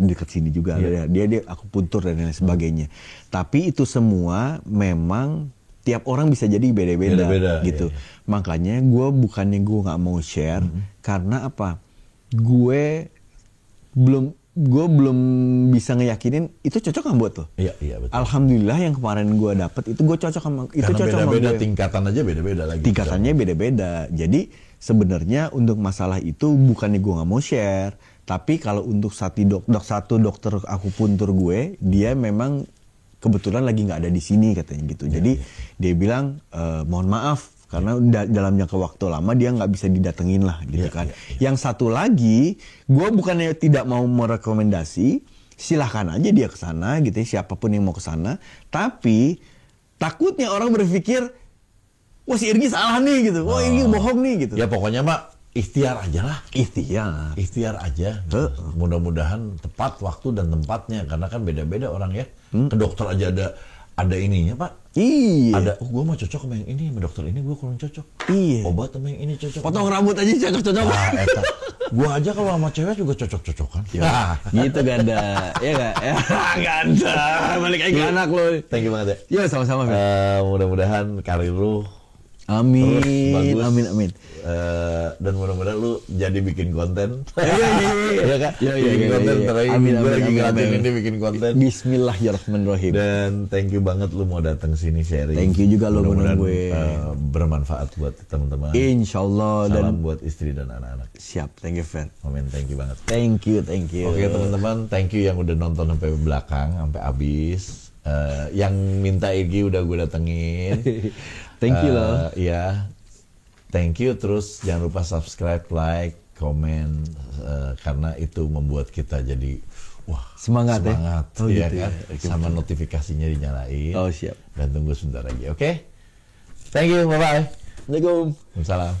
S1: dekat sini juga dia akupuntur dan lain sebagainya. Tapi itu semua memang tiap orang bisa jadi beda-beda gitu. Makanya gue nggak mau share karena apa? Gue belum bisa ngeyakinin itu cocok nggak buat lo.
S2: Iya betul.
S1: Alhamdulillah yang kemarin gue dapet itu gue cocok sama itu. Karena cocok
S2: beda-beda
S1: sama gue.
S2: Tingkatan aja beda-beda lagi.
S1: Tingkatannya beda-beda. Jadi sebenarnya untuk masalah itu bukannya gue nggak mau share, tapi kalau untuk satu dokter akupuntur gue, dia memang kebetulan lagi nggak ada di sini katanya gitu. Jadi dia bilang mohon maaf karena dalam jangka waktu lama dia nggak bisa didatengin lah gitu kan. Yang satu lagi, gue bukannya tidak mau merekomendasi, silahkan aja dia ke sana gitu ya, siapapun yang mau ke sana. Tapi takutnya orang berpikir, wah si Irgi salah nih gitu, wah Irgi bohong nih gitu.
S2: Ya pokoknya Mak, ikhtiar aja lah.
S1: Ikhtiar
S2: aja. Mudah-mudahan tepat waktu dan tempatnya, karena kan beda-beda orang ya. Ke dokter aja ada ininya Pak.
S1: Iya.
S2: Ada, gue mah cocok sama yang ini, sama dokter ini gue kurang cocok.
S1: Iya.
S2: Obat sama yang ini cocok.
S1: Potong rambut aja cocok-cocok.
S2: Gue aja kalau sama cewek juga cocok-cocokan.
S1: Ya, gitu Ganda. Ya nggak? Ya, Ganda. Balik lagi ke anak lo.
S2: Thank you banget ya.
S1: Iya, sama-sama.
S2: Mudah-mudahan karir lu
S1: amin.
S2: Terus bagus.
S1: Amin.
S2: Dan mudah-mudahan lu jadi bikin konten.
S1: Iya
S2: kan?
S1: Bikin
S2: konten.
S1: Amin.
S2: Gue lagi ngelakuin ini bikin konten.
S1: Bismillahirrahmanirrahim.
S2: Dan thank you banget lu mau datang sini sharing.
S1: Thank you juga lu ngundang gue.
S2: Bermanfaat buat teman-teman.
S1: Insyaallah.
S2: Salam buat istri dan anak-anak.
S1: Siap, thank you Fer.
S2: Amin, thank you banget.
S1: Thank you.
S2: Oke teman-teman, thank you yang udah nonton sampai belakang, sampai habis. Yang minta Igi udah gue datengin.
S1: Thank you loh.
S2: Iya. Thank you, terus jangan lupa subscribe, like, komen, karena itu membuat kita jadi
S1: semangat
S2: ya.
S1: Oh,
S2: iya
S1: gitu
S2: kan? Ya. Sama notifikasinya dinyalain.
S1: Oh siap.
S2: Dan tunggu sebentar lagi, oke? Thank you, bye-bye.
S1: Assalamualaikum.
S2: Waalaikumsalam.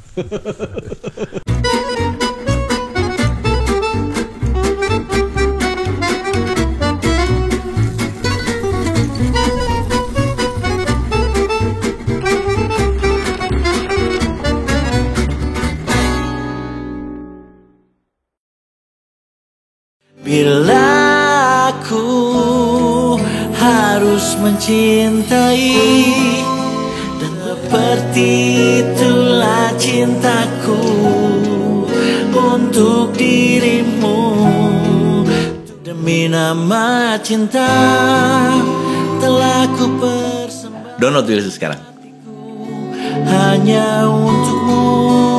S3: Bila aku harus mencintai, dan seperti itulah cintaku untuk dirimu. Demi nama cinta telah ku persembahkan.
S4: Download dulu sekarang.
S3: Hanya untukmu.